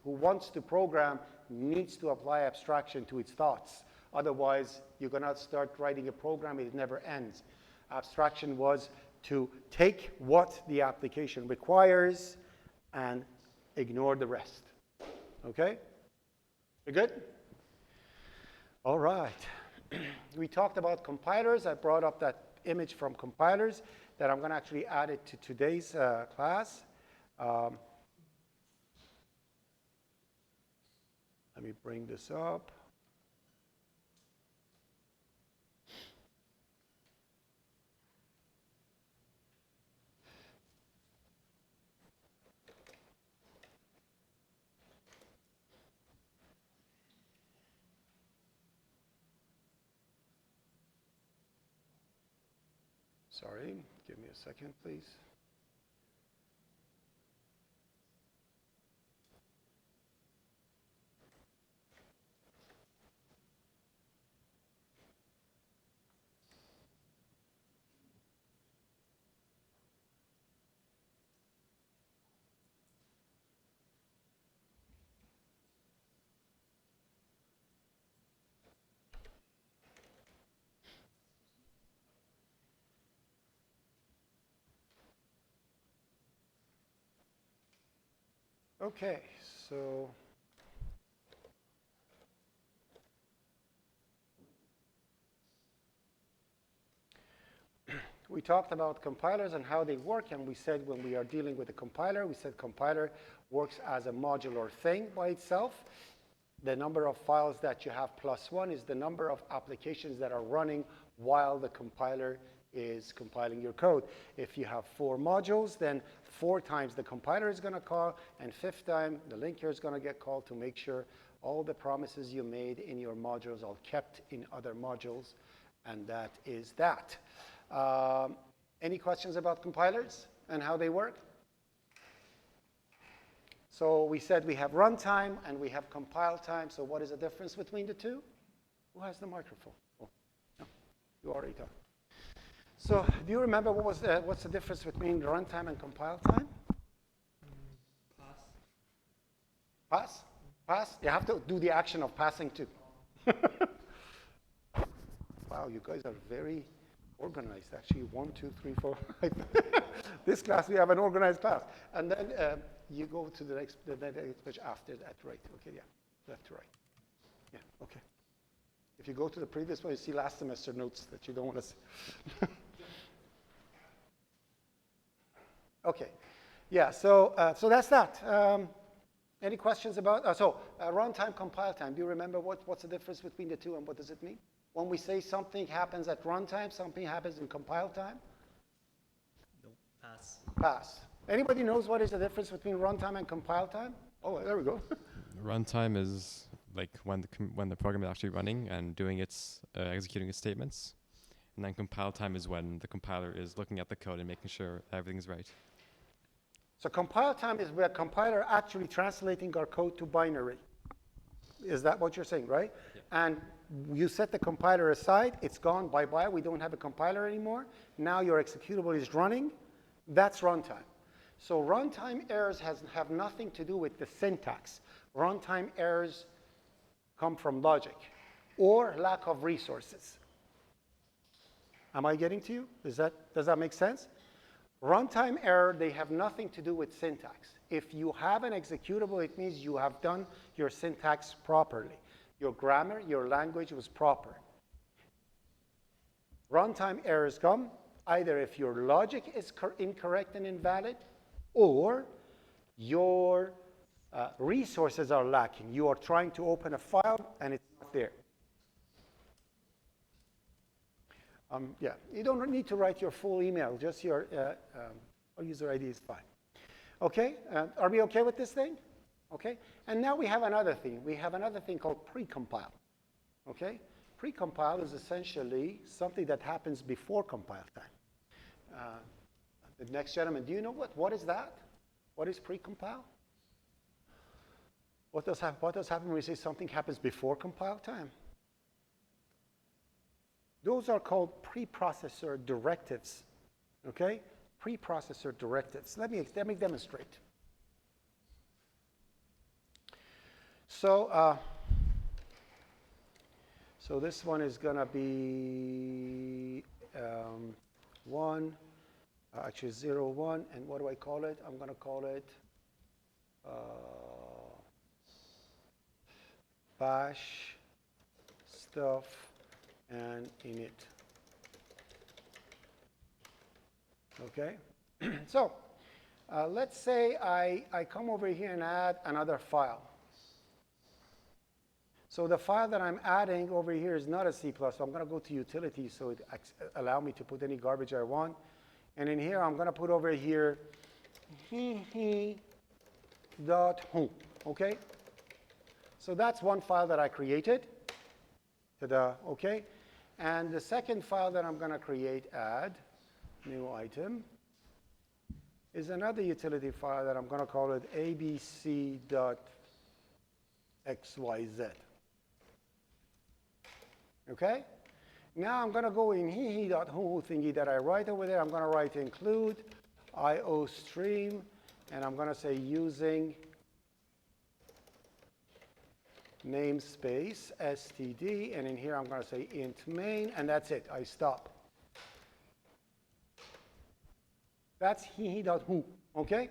wants to program needs to apply abstraction to its thoughts. Otherwise, you're going to start writing a program, it never ends. Abstraction was to take what the application requires and ignore the rest. Okay? You good? All right. We talked about compilers. I brought up that image from compilers that I'm going to actually add it to today's class. Let me bring this up. Sorry, give me a second, please. Okay, so we talked about compilers and how they work, and we said when we are dealing with a compiler, we said compiler works as a modular thing by itself. The number of files that you have +1 is the number of applications that are running while the compiler is compiling your code. If you have 4 modules, then 4 times the compiler is going to call, and 5th time the linker is going to get called to make sure all the promises you made in your modules are kept in other modules, and that is that. Any questions about compilers and how they work? So we said we have runtime and we have compile time. So what is the difference between the two? Who has the microphone? Oh, no, you already talked. So do you remember what's the difference between runtime and compile time? Pass? Pass? You have to do the action of passing too. Wow, you guys are very organized. Actually, 1, 2, 3, 4, 5. This class, we have an organized class. And then you go to the next page after that, right? Okay, yeah, left to right. Yeah, okay. If you go to the previous one, you see last semester notes that you don't want to see. Okay, yeah, so that's that. Any questions about, runtime, compile time. Do you remember what's the difference between the two and what does it mean? When we say something happens at runtime, something happens in compile time? No, pass. Pass. Anybody knows what is the difference between runtime and compile time? Oh, there we go. Runtime is like when the program is actually running and doing its executing its statements, and then compile time is when the compiler is looking at the code and making sure everything's right. So compile time is where compiler actually translating our code to binary. Is that what you're saying, right? Yeah. And you set the compiler aside, it's gone, bye-bye, we don't have a compiler anymore. Now your executable is running. That's runtime. So runtime errors have nothing to do with the syntax. Runtime errors come from logic or lack of resources. Am I getting to you? Does that make sense? Runtime error, they have nothing to do with syntax. If you have an executable, it means you have done your syntax properly. Your grammar, your language was proper. Runtime errors come either if your logic is incorrect and invalid, or your resources are lacking. You are trying to open a file and it's not there. Yeah, you don't need to write your full email, just your user ID is fine. Okay, are we okay with this thing? Okay? And now we have another thing. We have another thing called precompile. Okay? Precompile is essentially something that happens before compile time. The next gentleman, do you know what is that? What is precompile? What does happen when we say something happens before compile time? Those are called preprocessor directives. Okay? Preprocessor directives. Let me demonstrate. So this one is going to be 1, actually 0, 1, and what do I call it? I'm going to call it bash stuff and init. Okay? So let's say I come over here and add another file. So the file that I'm adding over here is not a C++. So I'm going to go to utilities so it allow me to put any garbage I want. And in here, I'm going to put over here dot.home. Okay? So that's one file that I created. Ta-da, okay? And the second file that I'm going to create, add, new item, is another utility file that I'm going to call it abc.xyz. Okay? Now I'm going to go in he.who thingy that I write over there. I'm going to write include IO stream, and I'm going to say using namespace std, and in here I'm going to say int main, and that's it. I stop. That's he.who. Okay?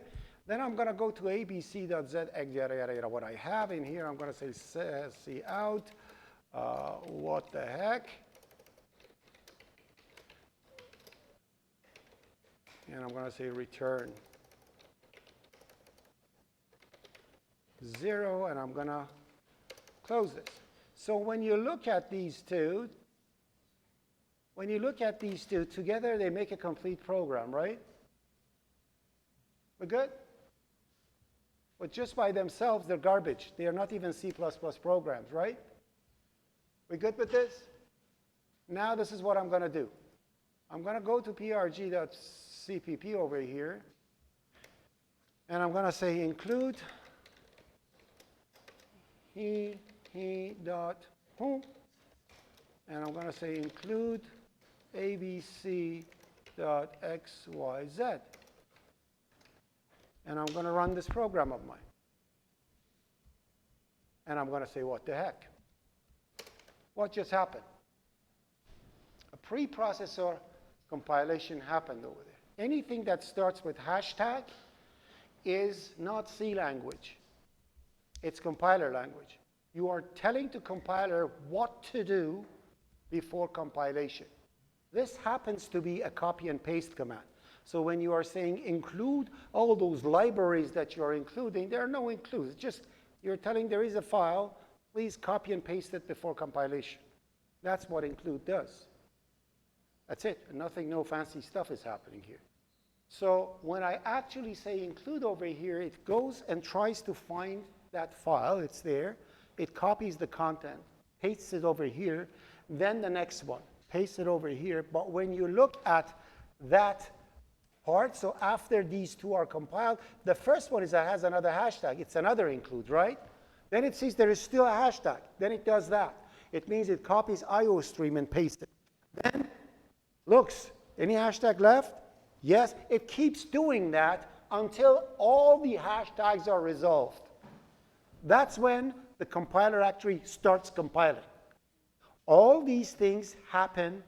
Then I'm going to go to abc.z, yada, yada, yada, what I have in here. I'm going to say cout, what the heck. And I'm going to say return 0, and I'm going to close this. So when you look at these two, together, they make a complete program, right? We're good? But just by themselves, they're garbage. They are not even C++ programs, right? We good with this? Now this is what I'm going to do. I'm going to go to prg.cpp over here, and I'm going to say include he.who, and I'm going to say include abc.xyz. And I'm going to run this program of mine. And I'm going to say, what the heck? What just happened? A preprocessor compilation happened over there. Anything that starts with hashtag is not C language. It's compiler language. You are telling the compiler what to do before compilation. This happens to be a copy and paste command. So when you are saying include all those libraries that you're including, there are no includes. Just you're telling there is a file, please copy and paste it before compilation. That's what include does. That's it. Nothing, no fancy stuff is happening here. So when I actually say include over here, it goes and tries to find that file. It's there. It copies the content, pastes it over here, then the next one, pastes it over here. But when you look at that part, so after these two are compiled, the first one has another hashtag. It's another include, right? Then it sees there is still a hashtag. Then it does that. It means it copies IO stream and pastes it. Then looks, any hashtag left? Yes. It keeps doing that until all the hashtags are resolved. That's when the compiler actually starts compiling. All these things happen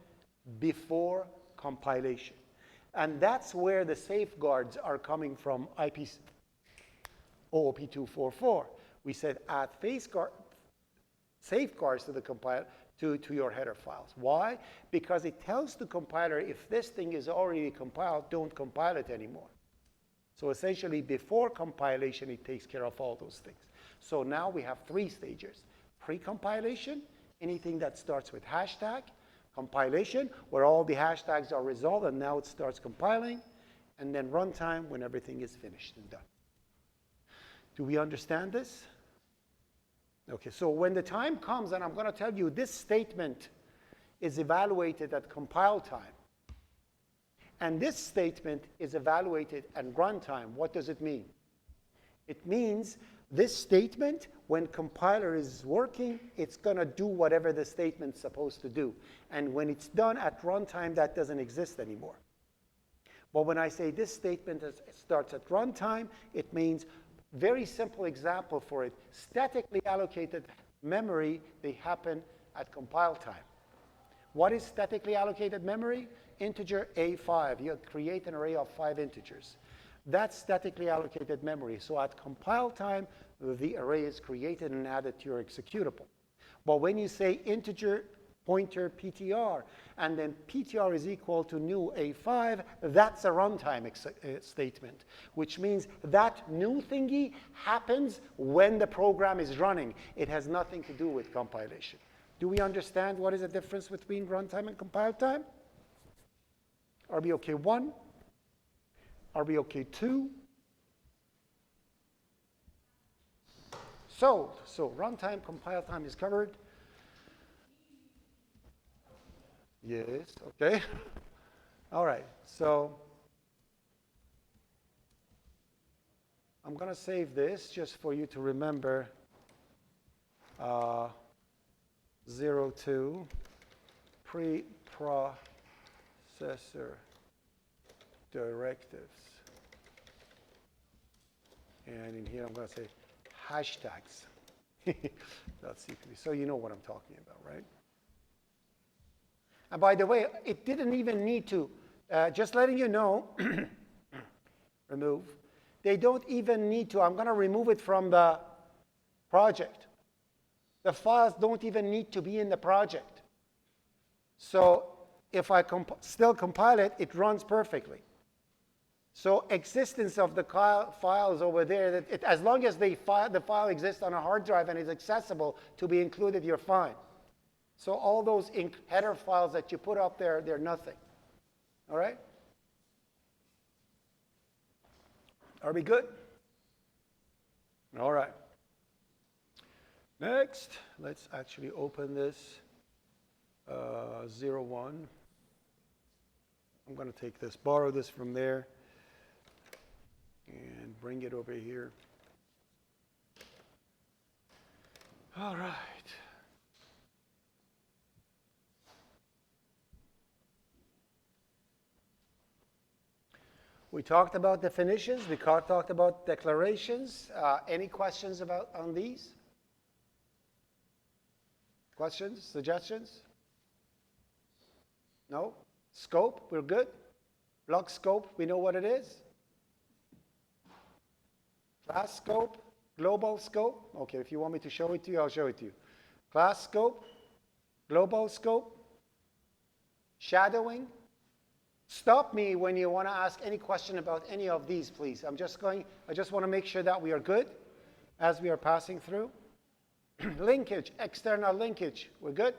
before compilation. And that's where the safeguards are coming from OOP345NEE. We said add safeguards to the compiler to your header files. Why? Because it tells the compiler if this thing is already compiled, don't compile it anymore. So essentially, before compilation, it takes care of all those things. So now we have 3 stages. Pre-compilation, anything that starts with hashtag. Compilation, where all the hashtags are resolved, and now it starts compiling. And then runtime, when everything is finished and done. Do we understand this? Okay, so when the time comes, and I'm going to tell you this statement is evaluated at compile time, and this statement is evaluated at runtime, what does it mean? It means this statement, when compiler is working, it's going to do whatever the statement's supposed to do. And when it's done at runtime, that doesn't exist anymore. But when I say this statement starts at runtime, it means, very simple example for it, statically allocated memory, they happen at compile time. What is statically allocated memory? Integer A5. You create an array of 5 integers. That's statically allocated memory. So at compile time, the array is created and added to your executable. But when you say integer pointer PTR, and then PTR is equal to new A5, that's a runtime statement, which means that new thingy happens when the program is running. It has nothing to do with compilation. Do we understand what is the difference between runtime and compile time? RBOK 1, RBOK 2. So runtime, compile time is covered. Yes, okay. All right, so I'm going to save this just for you to remember 02 preprocessor directives. And in here I'm going to say hashtags. So you know what I'm talking about, right? And by the way, it didn't even need to, just letting you know, remove. They don't even need to. I'm going to remove it from the project. The files don't even need to be in the project. So if I still compile it, it runs perfectly. So existence of the files over there, as long as the file exists on a hard drive and is accessible to be included, you're fine. So all those header files that you put up there, they're nothing. All right? Are we good? All right. Next, let's actually open this 01. I'm going to take this, borrow this from there, and bring it over here. All right. We talked about definitions. We talked about declarations. Any questions on these? Questions? Suggestions? No? Scope? We're good? Block scope? We know what it is? Class scope? Global scope? Okay, if you want me to show it to you, I'll show it to you. Class scope? Global scope? Shadowing? Stop me when you want to ask any question about any of these, please. I just want to make sure that we are good as we are passing through. Linkage, external linkage, we're good?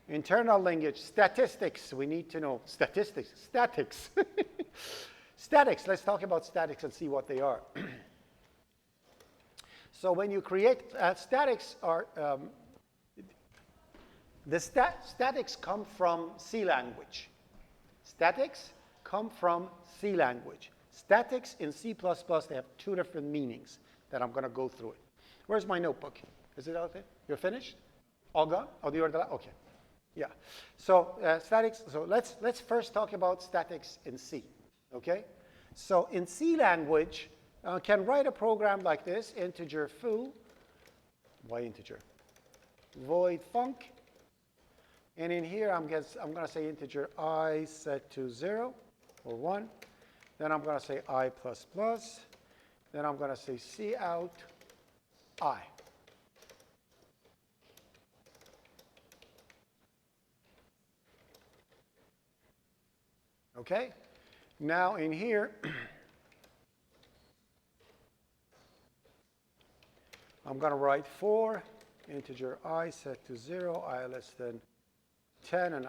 Internal linkage, statistics, we need to know. Statistics, statics. Statics, let's talk about statics and see what they are. So when you create, statics are, statics come from C language. Statics come from C language. Statics in C++, they have two different meanings that I'm going to go through it. Where's my notebook? Is it out there? You're finished? All gone? Oh, you are okay. Yeah. So statics. So let's first talk about statics in C. Okay. So in C language, can write a program like this: integer foo. Why integer? Void func. And in here, I'm going to say integer I set to 0 or 1. Then I'm going to say I++. Then I'm going to say cout I. Okay? Now in here, I'm going to write for integer I set to 0, I less than 10, and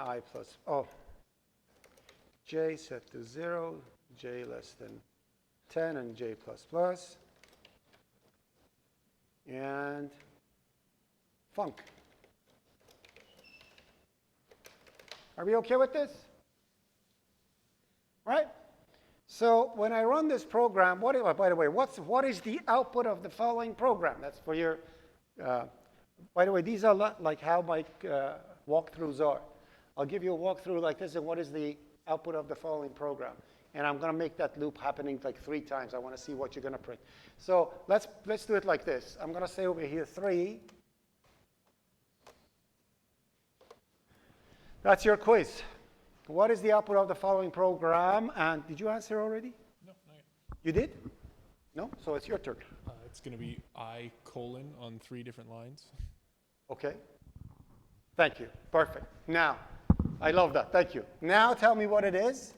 j set to 0, j less than 10 and j++. And func. Are we okay with this? Right? So when I run this program, by the way, what is the output of the following program? That's for your, by the way, these are like how my walkthroughs are. I'll give you a walkthrough like this, and what is the output of the following program? And I'm going to make that loop happening like 3 times. I want to see what you're going to print. So let's do it like this. I'm going to say over here 3. That's your quiz. What is the output of the following program? And did you answer already? No, not yet. You did? No? So it's your turn. It's going to be I: on 3 different lines. Okay. Thank you. Perfect. Now, I love that. Thank you. Now tell me what it is.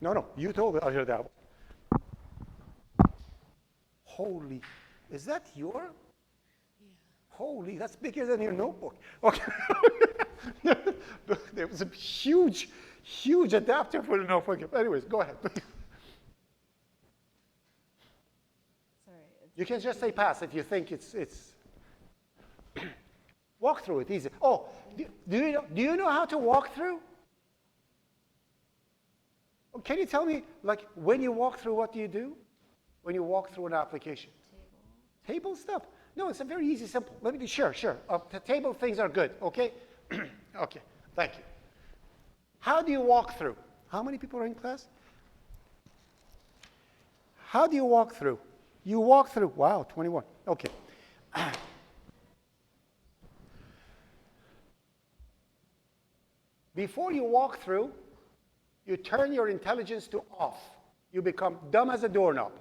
No, you told me. I'll hear that one. Holy, is that your? Yeah. Holy, that's bigger than your notebook. Okay. There was a huge adapter for the notebook. Anyways, go ahead. Sorry. You can just say pass if you think it's walk through it easy. Oh, do you know how to walk through? Can you tell me, like, when you walk through, what do you do? When you walk through an application? Table stuff. No, it's a very easy, simple. Let me do, sure. The table things are good, okay? Okay, thank you. How do you walk through? How many people are in class? How do you walk through? You walk through, wow, 21, okay. Before you walk through, you turn your intelligence to off. You become dumb as a doorknob.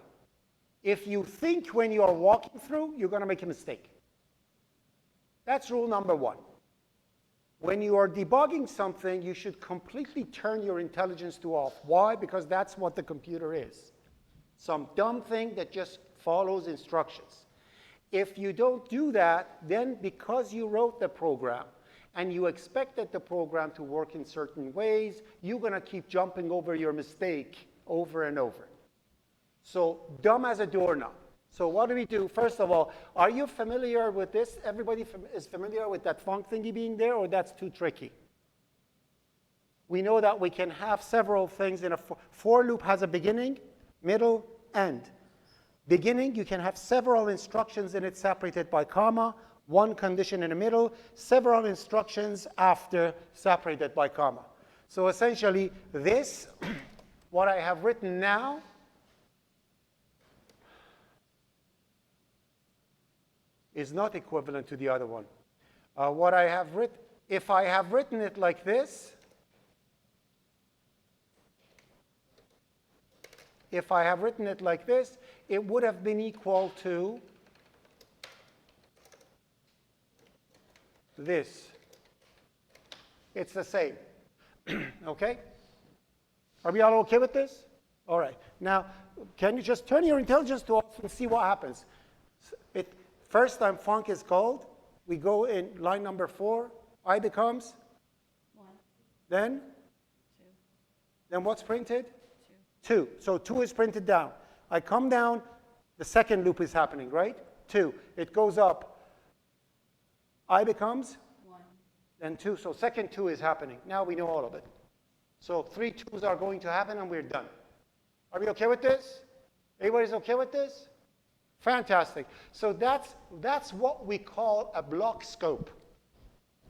If you think when you are walking through, you're going to make a mistake. That's rule number 1. When you are debugging something, you should completely turn your intelligence to off. Why? Because that's what the computer is. Some dumb thing that just follows instructions. If you don't do that, then because you wrote the program, and you expected the program to work in certain ways, you're going to keep jumping over your mistake over and over. So dumb as a doorknob. So what do we do? First of all, are you familiar with this? Everybody is familiar with that func thingy being there, or that's too tricky? We know that we can have several things in a for loop has a beginning, middle, end. Beginning, you can have several instructions in it separated by comma, 1 condition in the middle, several instructions after separated by comma. So essentially, this, what I have written now, is not equivalent to the other one. What I have written, if I have written it like this, it would have been equal to this. It's the same. Okay? Are we all okay with this? All right. Now, can you just turn your intelligence to off and see what happens? First time func is called. We go in line number 4. I becomes 1, then 2, then what's printed? 2. 2. So 2 is printed down. I come down, the second loop is happening, right? 2. It goes up. I becomes 1. then 2. So second 2 is happening. Now we know all of it. So 3 2s are going to happen, and we're done. Are we okay with this? Everybody's okay with this? Fantastic. So that's what we call a block scope.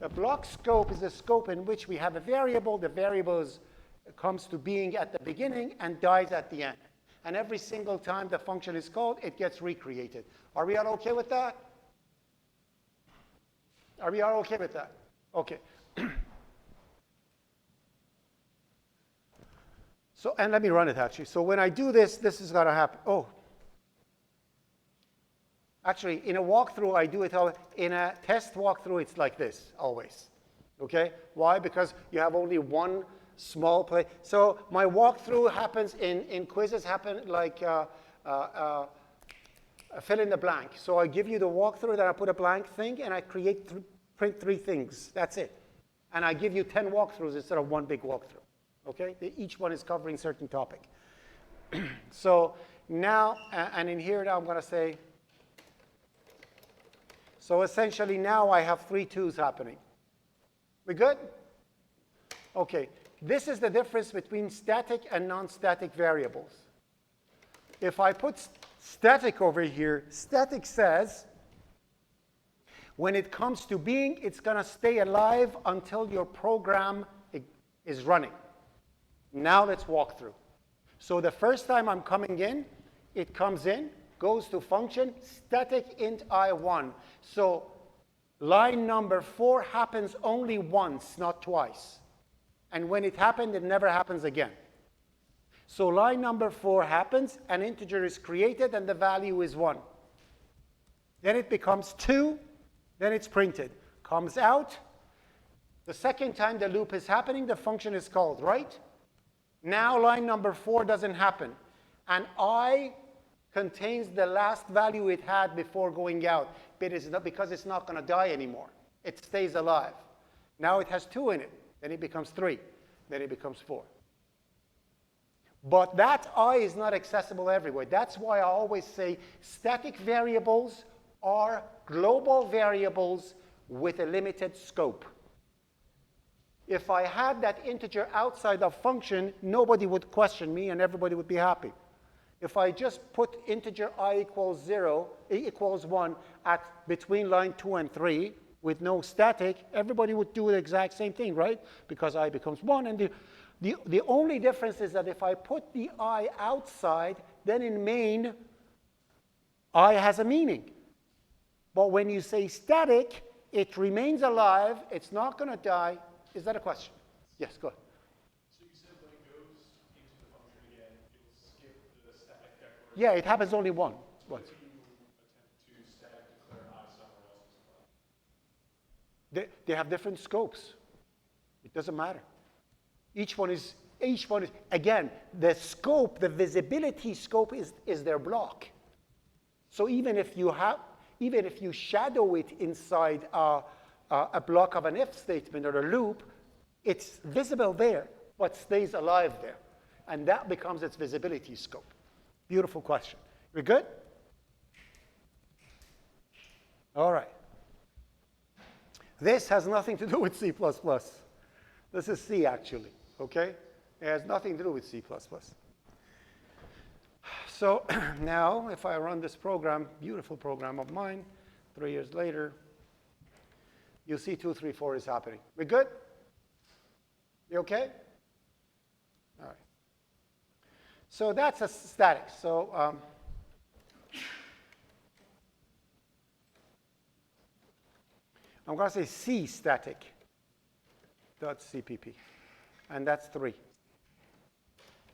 A block scope is a scope in which we have a variable. The variable comes to being at the beginning and dies at the end. And every single time the function is called, it gets recreated. Are we all okay with that? Are we all okay with that? Okay. So, and let me run it actually. So when I do this, this is going to happen. Oh. Actually, in a walkthrough, I do it all. In a test walkthrough, it's like this, always. Okay? Why? Because you have only one small play. So my walkthrough happens in quizzes happen like fill in the blank. So I give you the walkthrough, then I put a blank thing, and I print 3 things. That's it. And I give you 10 walkthroughs instead of one big walkthrough. Okay? Each one is covering certain topic. So now, and in here now I'm going to say, so essentially now I have 3 twos happening. We good? Okay. This is the difference between static and non-static variables. If I put static over here, static says when it comes to being, it's going to stay alive until your program is running. Now let's walk through. So the first time I'm coming in, it comes in, goes to function, static int I1. So line number 4 happens only once, not twice. And when it happened, it never happens again. So line number 4 happens, an integer is created, and the value is 1. Then it becomes 2, then it's printed. Comes out. The second time the loop is happening, the function is called, right? Now line number 4 doesn't happen. And I contains the last value it had before going out, but it's not, because it's not going to die anymore. It stays alive. Now it has 2 in it. Then it becomes 3. Then it becomes 4. But that I is not accessible everywhere. That's why I always say static variables are global variables with a limited scope. If I had that integer outside of function, nobody would question me and everybody would be happy. If I just put integer I equals 0, equals 1 at between line 2 and 3 with no static, everybody would do the exact same thing, right? Because I becomes 1. And the only difference is that if I put the I outside, then in main, I has a meaning. But when you say static, it remains alive. It's not going to die. Is that a question? Yes, go ahead. So you said when it goes into the function again, it will skip the static declaration. Yeah, it happens only once. What if you attempt to static declare I somewhere else as well? They have different scopes. It doesn't matter. Each one is, again, the scope, the visibility scope is their block. So even if you shadow it inside a block of an if statement or a loop, it's visible there, but stays alive there. And that becomes its visibility scope. Beautiful question. We good? All right. This has nothing to do with C++. This is C, actually. Okay? It has nothing to do with C++. So now, if I run this program, beautiful program of mine, 3 years later, you'll see 2, 3, 4 is happening. We good? You okay? All right. So that's a static. So I'm going to say C static dot CPP. And that's 3.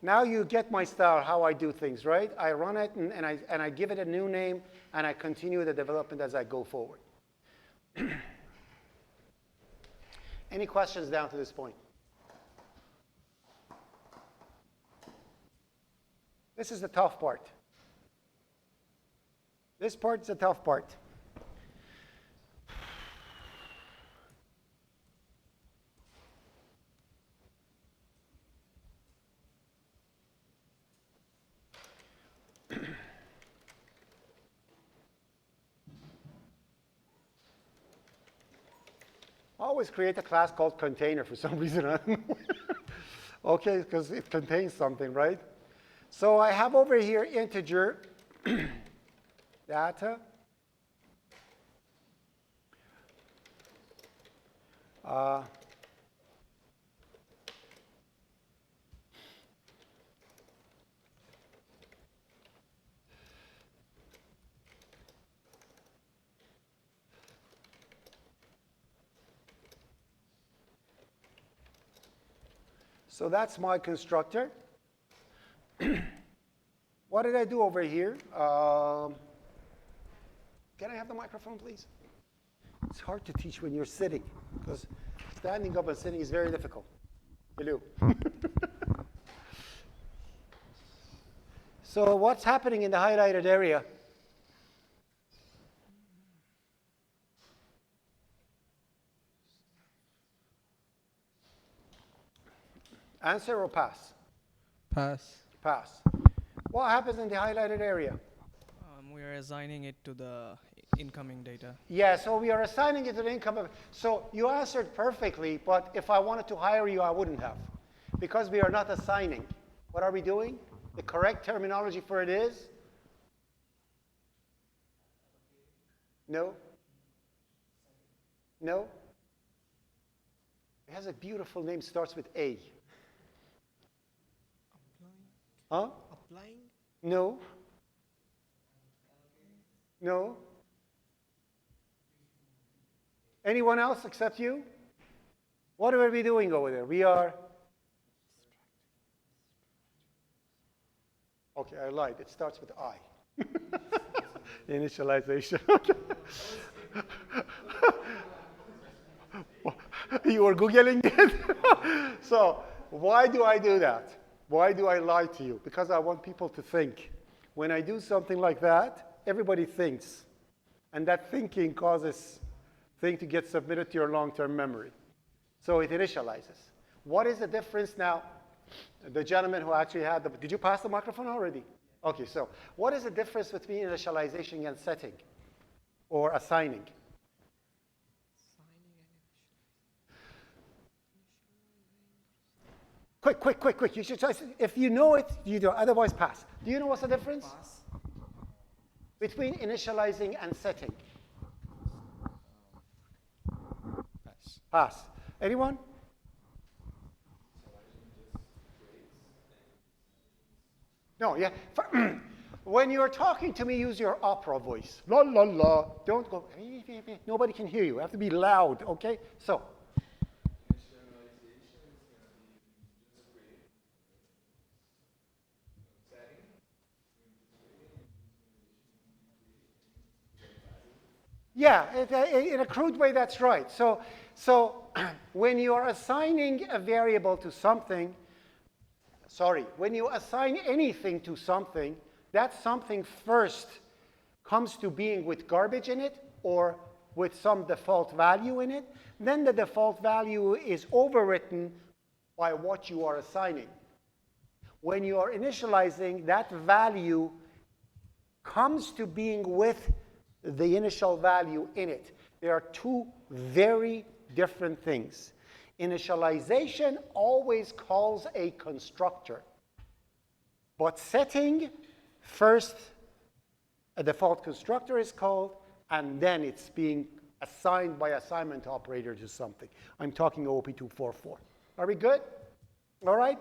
Now you get my style, how I do things, right? I run it, and I give it a new name, and I continue the development as I go forward. Any questions down to this point? This is the tough part. This part is the tough part. I always create a class called container for some reason. I don't know. Okay, because it contains something, right? So I have over here integer data. So that's my constructor. What did I do over here? Can I have the microphone, please? It's hard to teach when you're sitting, because standing up and sitting is very difficult. Hello. So what's happening in the highlighted area? Answer or pass? Pass. Pass. What happens in the highlighted area? We are assigning it to the incoming data. Yeah, so we are assigning it to the income. So you answered perfectly, but if I wanted to hire you, I wouldn't have. Because we are not assigning. What are we doing? The correct terminology for it is? No? No? It has a beautiful name, starts with A. Huh? Applying? No? No? Anyone else except you? What are we doing over there? We are... Okay, I lied. It starts with I. Initialization. You were Googling it? So, why do I do that? Why do I lie to you? Because I want people to think. When I do something like that, everybody thinks. And that thinking causes thing to get submitted to your long-term memory. So it initializes. What is the difference now? The gentleman who actually had the, did you pass the microphone already? Okay, so what is the difference between initialization and setting or assigning? Quick. You should try, if you know it, you do. Otherwise, pass. Do you know what's the difference? Pass. Between initializing and setting? Pass. Pass. Anyone? No, yeah. When you're talking to me, use your opera voice. La, la, la. Don't go, nobody can hear you. You have to be loud, okay? So. Yeah, in a crude way, that's right. So when you are assigning a variable to something, when you assign anything to something, that something first comes to being with garbage in it or with some default value in it. Then the default value is overwritten by what you are assigning. When you are initializing, that value comes to being with the initial value in it. There are two very different things. Initialization always calls a constructor. But setting, first a default constructor is called, and then it's being assigned by assignment operator to something. I'm talking OOP345. Are we good? All right?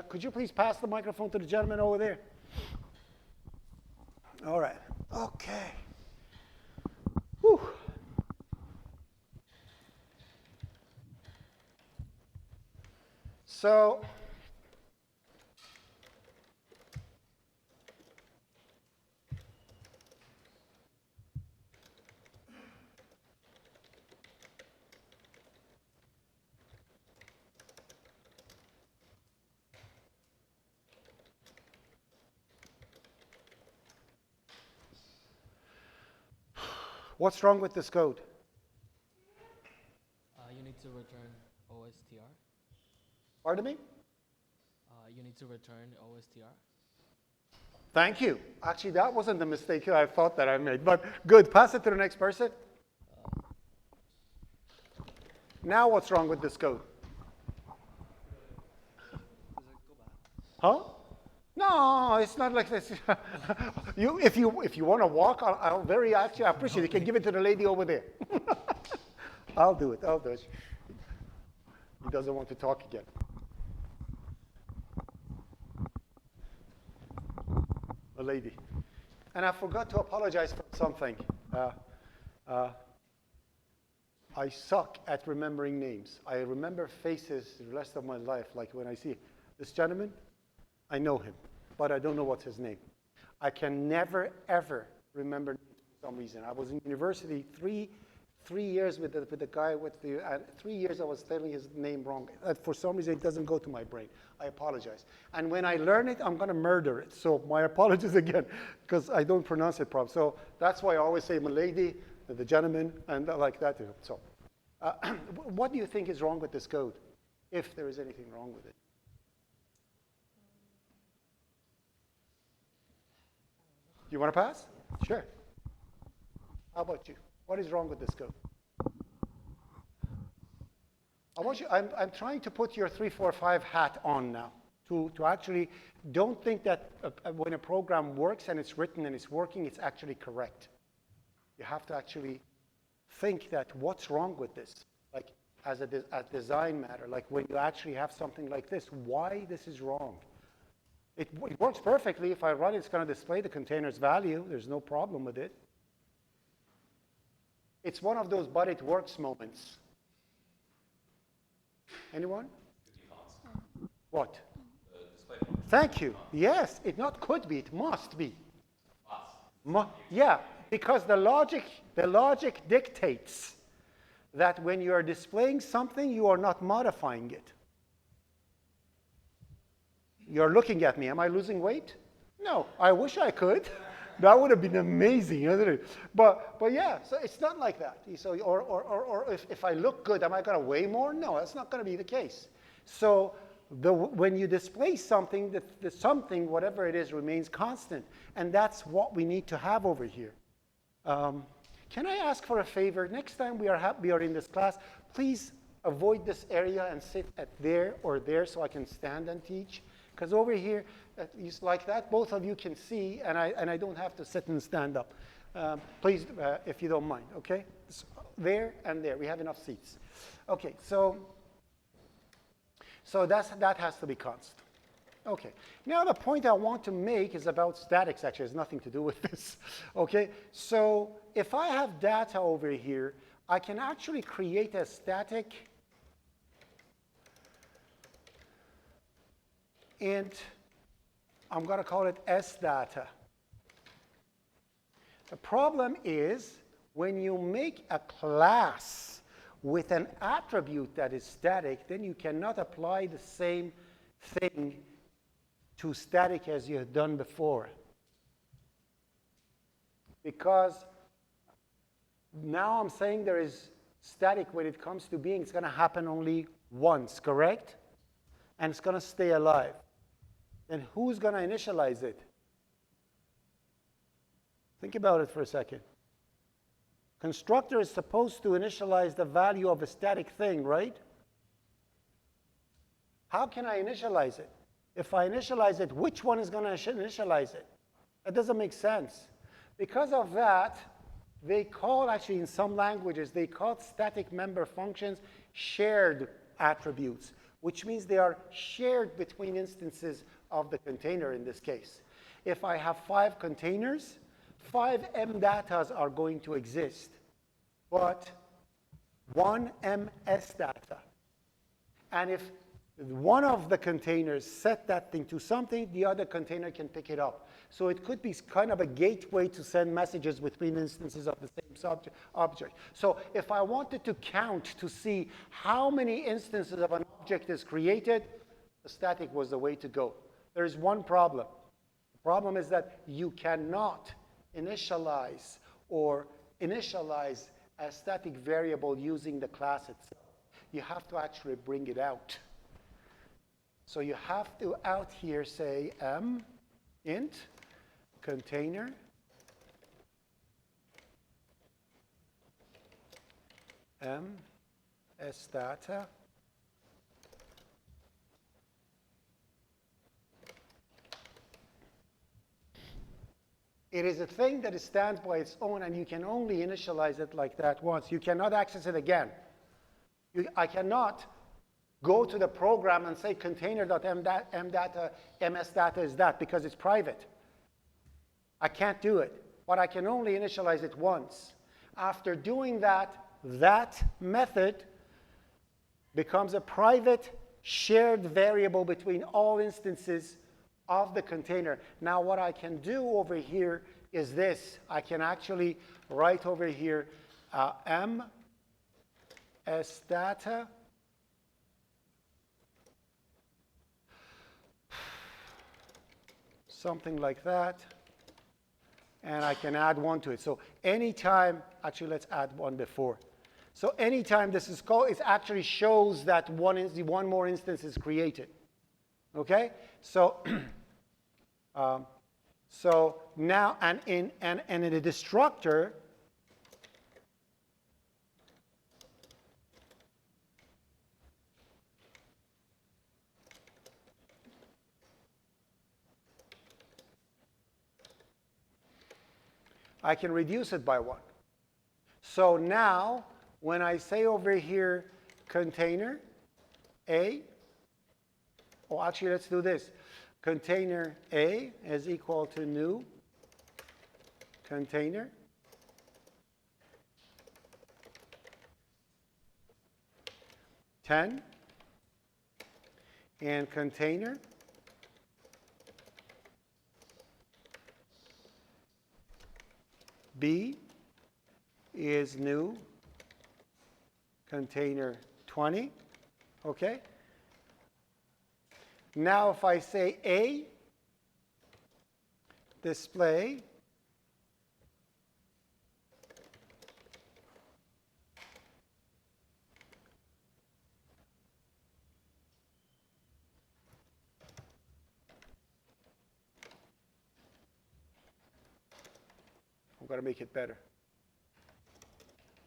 Could you please pass the microphone to the gentleman over there? All right. Okay. Whew. So, what's wrong with this code? You need to return OSTR. Pardon me? You need to return OSTR. Thank you. Actually, that wasn't the mistake I thought that I made, but good. Pass it to the next person. Now what's wrong with this code? Huh? No, it's not like this. If you want to walk, I'll very actually appreciate it. You can give it to the lady over there. I'll do it. He doesn't want to talk again. A lady. And I forgot to apologize for something. I suck at remembering names. I remember faces the rest of my life. Like when I see this gentleman, I know him, but I don't know what's his name. I can never, ever remember for some reason. I was in university 3 years with the guy with the, 3 years I was spelling his name wrong. For some reason, it doesn't go to my brain. I apologize. And when I learn it, I'm going to murder it. So my apologies again, because I don't pronounce it properly. So that's why I always say "milady," the gentleman, and like that. So what do you think is wrong with this code, if there is anything wrong with it? You want to pass? Sure. How about you? What is wrong with this code? I'm trying to put your 345 hat on now to actually don't think that when a program works and it's written and it's working, it's actually correct. You have to actually think that what's wrong with this, like as a design matter, like when you actually have something like this, why this is wrong. It works perfectly. If I run it, it's going to display the container's value. There's no problem with it. It's one of those but it works moments. Anyone? What? Thank you. Yes, it not could be, it must be. Yeah, because the logic dictates that when you are displaying something, you are not modifying it. You're looking at me. Am I losing weight? No. I wish I could. That would have been amazing, isn't it? But yeah, so it's not like that. So, or if I look good, am I going to weigh more? No, that's not going to be the case. So when you display something, the something, whatever it is, remains constant. And that's what we need to have over here. Can I ask for a favor? Next time we are in this class, please avoid this area and sit at there or there so I can stand and teach. Because over here, it's like that, both of you can see, and I don't have to sit and stand up. Please, if you don't mind, okay? So there and there, we have enough seats. Okay, so that has to be constant. Okay, now the point I want to make is about statics, actually. It has nothing to do with this, okay? So if I have data over here, I can actually create a static int, I'm going to call it sData. The problem is when you make a class with an attribute that is static, then you cannot apply the same thing to static as you have done before. Because now I'm saying there is static when it comes to being. It's going to happen only once, correct? And it's going to stay alive. Then who's going to initialize it? Think about it for a second. Constructor is supposed to initialize the value of a static thing, right? How can I initialize it? If I initialize it, which one is going to initialize it? That doesn't make sense. Because of that, they call, actually in some languages, they call static member functions shared attributes, which means they are shared between instances of the container in this case. If I have 5 containers, 5 mdatas are going to exist, but 1 msdata. And if one of the containers set that thing to something, the other container can pick it up. So it could be kind of a gateway to send messages between instances of the same object. So if I wanted to count to see how many instances of an object is created, the static was the way to go. There is one problem. The problem is that you cannot initialize a static variable using the class itself. You have to actually bring it out. So you have to out here say int container sData It is a thing that stands by its own, and you can only initialize it like that once. You cannot access it again. I cannot go to the program and say container.msdata is that, because it's private. I can't do it, but I can only initialize it once. After doing that, that method becomes a private shared variable between all instances of the container. Now what I can do over here is this. I can actually write over here MS data something like that, and I can add one to it. So anytime, actually let's add one before. So anytime this is called, it actually shows that one more instance is created. Okay? So so now, and in the destructor, I can reduce it by 1. So now, when I say over here container A, or actually let's do this. Container A is equal to new container. $10 and container B is new container 20, okay? Now if I say A, display I'm going to make it better.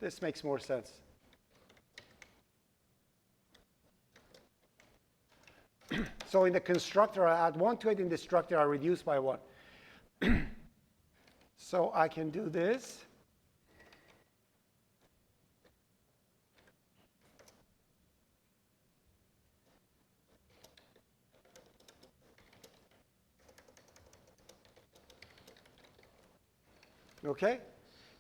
This makes more sense. So in the constructor, I add 1 to it. In the destructor, I reduce by 1. So I can do this. Okay?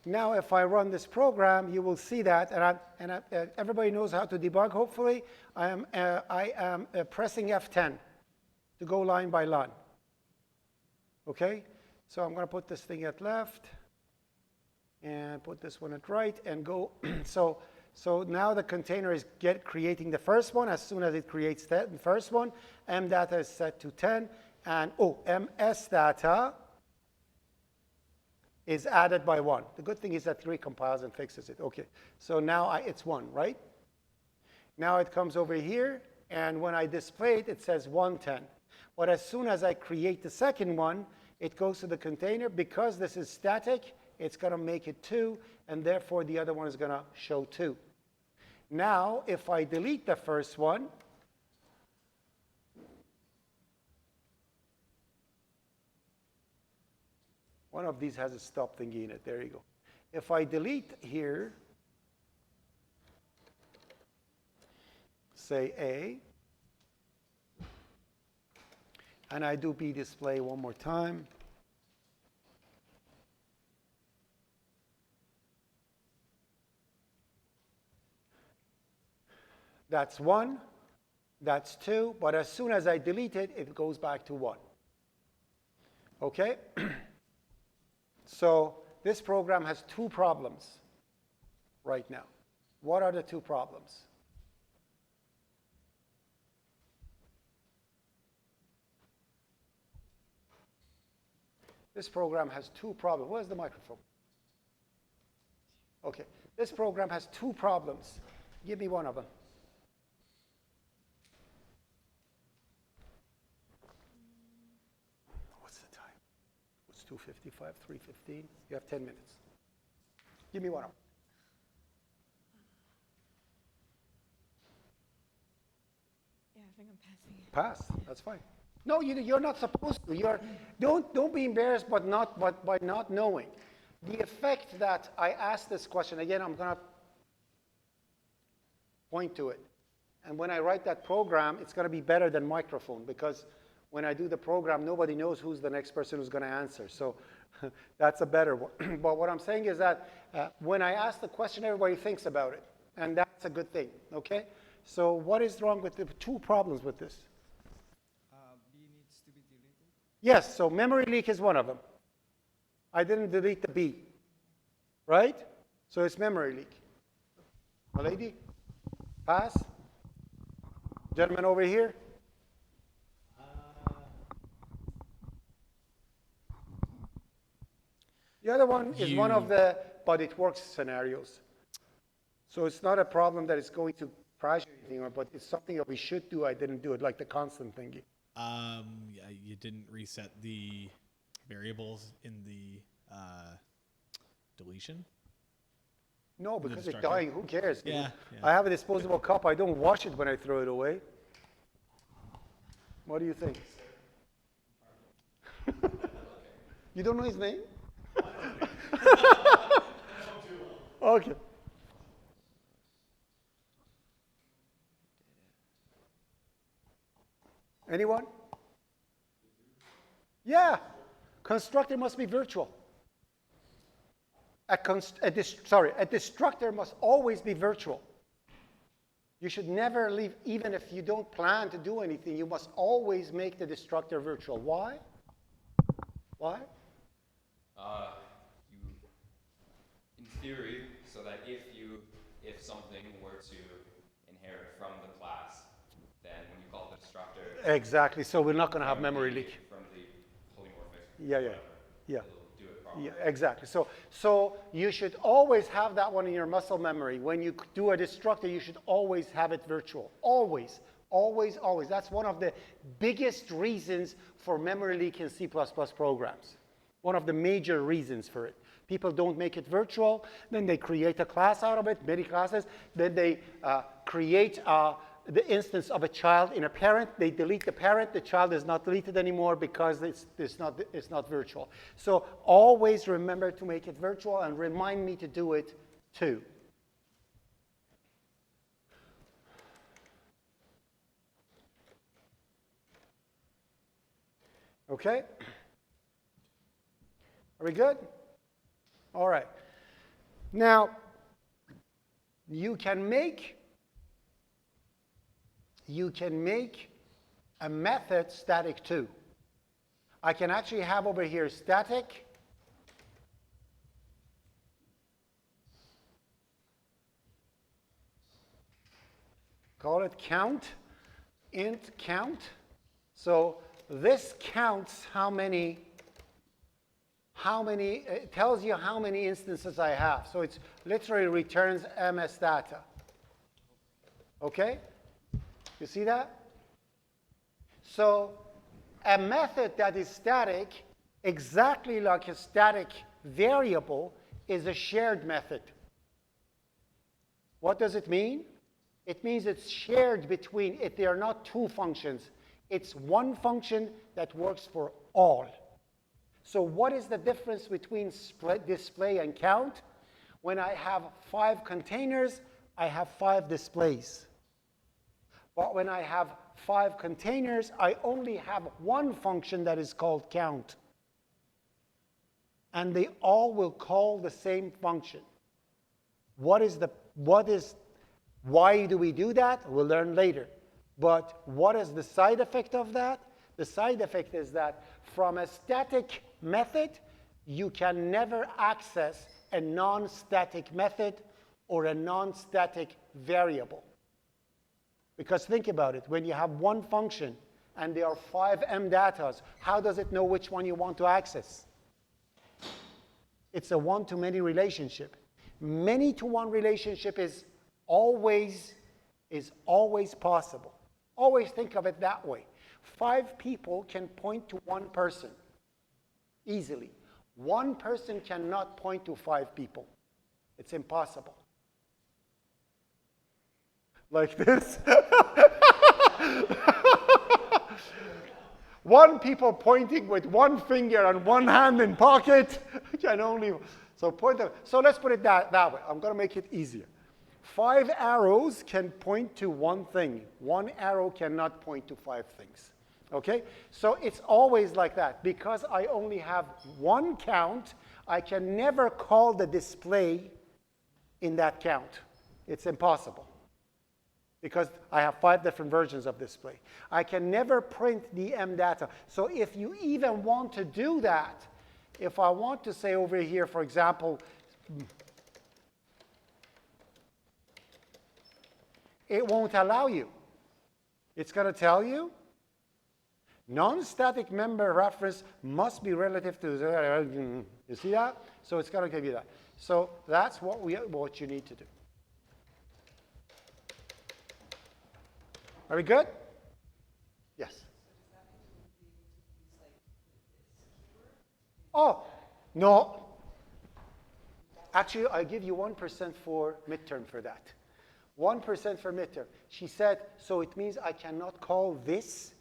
Now, if I run this program, you will see that, and everybody knows how to debug, hopefully. I am pressing F10 to go line by line. Okay? So I'm going to put this thing at left, and put this one at right, and go. So now the container is creating the first one. As soon as it creates the first one, M data is set to 10, and MS data is added by 1. The good thing is that 3 compiles and fixes it. Okay, so now it's 1, right? Now it comes over here, and when I display it, it says 110. But as soon as I create the second one, it goes to the container. Because this is static, it's going to make it 2, and therefore the other one is going to show 2. Now, if I delete the first one, one of these has a stop thingy in it. There you go. If I delete here, say A, and I do B display one more time, that's 1, that's 2, but as soon as I delete it, it goes back to 1. Okay? So this program has 2 problems right now. What are the 2 problems? This program has 2 problems. Where's the microphone? Okay. This program has 2 problems. Give me one of them. What's the time? It's 2:55, 3:15. You have 10 minutes. Give me one of them. Yeah, I think I'm passing it. Pass. That's fine. No, you're not supposed to. Don't be embarrassed by not knowing. The effect that I asked this question, again, I'm going to point to it. And when I write that program, it's going to be better than microphone, because when I do the program, nobody knows who's the next person who's going to answer. So that's a better one. But what I'm saying is that when I ask the question, everybody thinks about it. And that's a good thing. Okay? So what is wrong with the 2 problems with this? B needs to be deleted. Yes, so memory leak is one of them. I didn't delete the B, right? So it's memory leak. A lady? Pass? Gentleman over here? The other one is one of the but it works scenarios. So it's not a problem that it's going to crash or anything, but it's something that we should do. I didn't do it, like the constant thingy. Yeah, you didn't reset the variables in the deletion? No, because it's destructor? dying. Who cares? Yeah, I have a disposable cup. I don't wash it when I throw it away. What do you think? You don't know his name? Okay. Anyone? Yeah. Constructor must be virtual. A destructor must always be virtual. You should never leave, even if you don't plan to do anything, you must always make the destructor virtual. Why? Why? In theory, so that if something were to inherit from the class, then when you call the destructor, Exactly. So we're not going to have memory leak. from the polymorphic, Yeah, yeah, whatever, yeah. it'll do it properly. Yeah, exactly. So you should always have that one in your muscle memory. When you do a destructor, you should always have it virtual. Always, always, always. That's one of the biggest reasons for memory leak in C++ programs. One of the major reasons for it. People don't make it virtual, then they create a class out of it, many classes, then they create the instance of a child in a parent, they delete the parent, the child is not deleted anymore because it's not virtual. So always remember to make it virtual and remind me to do it too. Okay? Are we good? All right. Now, you can make a method static too. I can actually have over here static call it count, int count. So this counts how many, it tells you how many instances I have. So it literally returns MS data. Okay? You see that? So a method that is static, exactly like a static variable, is a shared method. What does it mean? It means it's shared between, if they are not two functions, it's one function that works for all. So what is the difference between display and count? When I have 5 containers, I have 5 displays. But when I have 5 containers, I only have one function that is called count. And they all will call the same function. Why do we do that? We'll learn later. But what is the side effect of that? The side effect is that from a static method, you can never access a non-static method or a non-static variable. Because think about it, when you have one function and there are 5 mdatas, how does it know which one you want to access? It's a one-to-many relationship. Many-to-one relationship is always possible. Always think of it that way. 5 people can point to one person easily. One person cannot point to 5 people. It's impossible. Like this. One people pointing with one finger and one hand in pocket can only, so point them. So let's put it that way. I'm going to make it easier. 5 arrows can point to one thing. 1 arrow cannot point to 5 things. Okay? So it's always like that. Because I only have one count, I can never call the display in that count. It's impossible. Because I have 5 different versions of display. I can never print the mdata. So if you even want to do that, if I want to say over here, for example, it won't allow you. It's going to tell you non-static member reference must be relative to the, you see that? So it's going to give you that. So that's what you need to do. Are we good? Yes. Oh, no. Actually, I'll give you 1% for midterm for that. 1% for midterm. She said, so it means I cannot call this?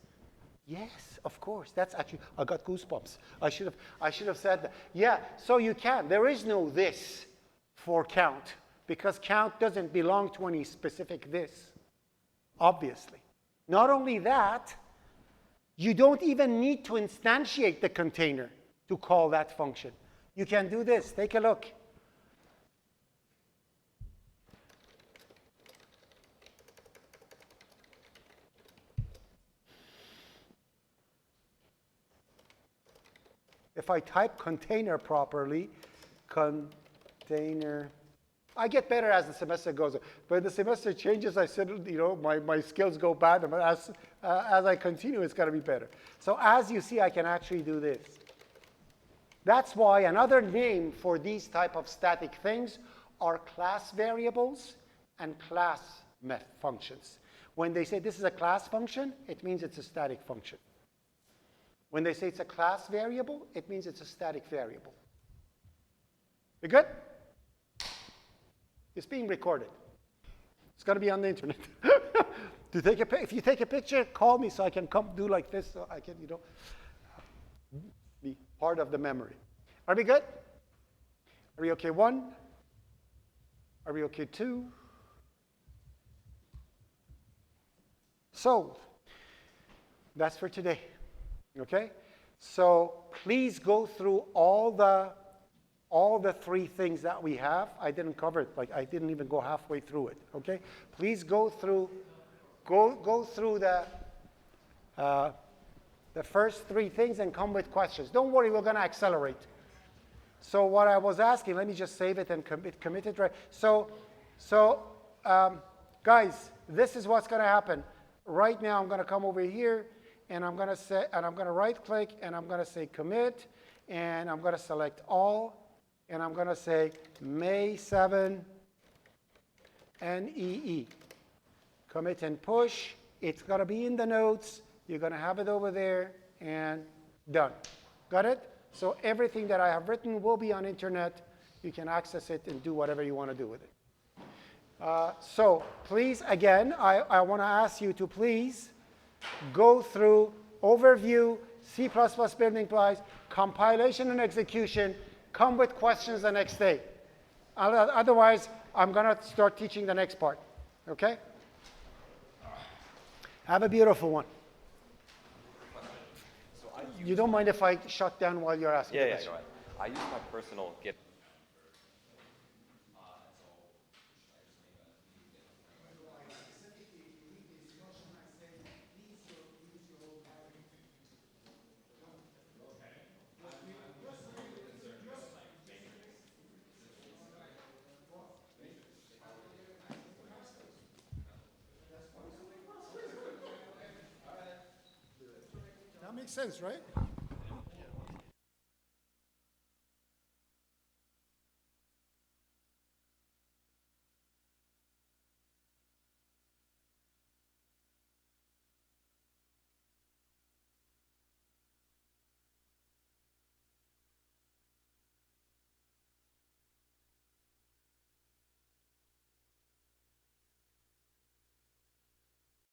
Yes, of course. That's actually, I got goosebumps. I should have said that. Yeah, so you can. There is no this for count, because count doesn't belong to any specific this, obviously. Not only that, you don't even need to instantiate the container to call that function. You can do this. Take a look. If I type container properly, container, I get better as the semester goes on. But the semester changes, I said, you know, my skills go bad. But as I continue, it's going to be better. So as you see, I can actually do this. That's why another name for these type of static things are class variables and class functions. When they say this is a class function, it means it's a static function. When they say it's a class variable, it means it's a static variable. You good? It's being recorded. It's going to be on the internet. If you take a picture, call me so I can come do like this, so I can, you know, be part of the memory. Are we good? Are we okay? 1? Are we okay? 2? So that's for today. Okay? So please go through all the 3 things that we have. I didn't cover it. Like I didn't even go halfway through it. Okay? Please go through the first 3 things and come with questions. Don't worry, we're going to accelerate. So what I was asking, let me just save it and commit it right. So guys, this is what's going to happen. Right now, I'm going to come over here. And I'm going to right click and I'm going to say commit, and I'm going to select all, and I'm going to say May 7 NEE. Commit and push. It's going to be in the notes. You're going to have it over there, and done. Got it? So everything that I have written will be on internet. You can access it and do whatever you want to do with it. So please, again, I want to ask you to please go through overview, C++ building blocks, compilation and execution, come with questions the next day. Otherwise, I'm going to start teaching the next part. Okay? Have a beautiful one. So you don't mind if I shut down while you're asking? Yeah, go ahead. I use my personal Git. That makes sense, right?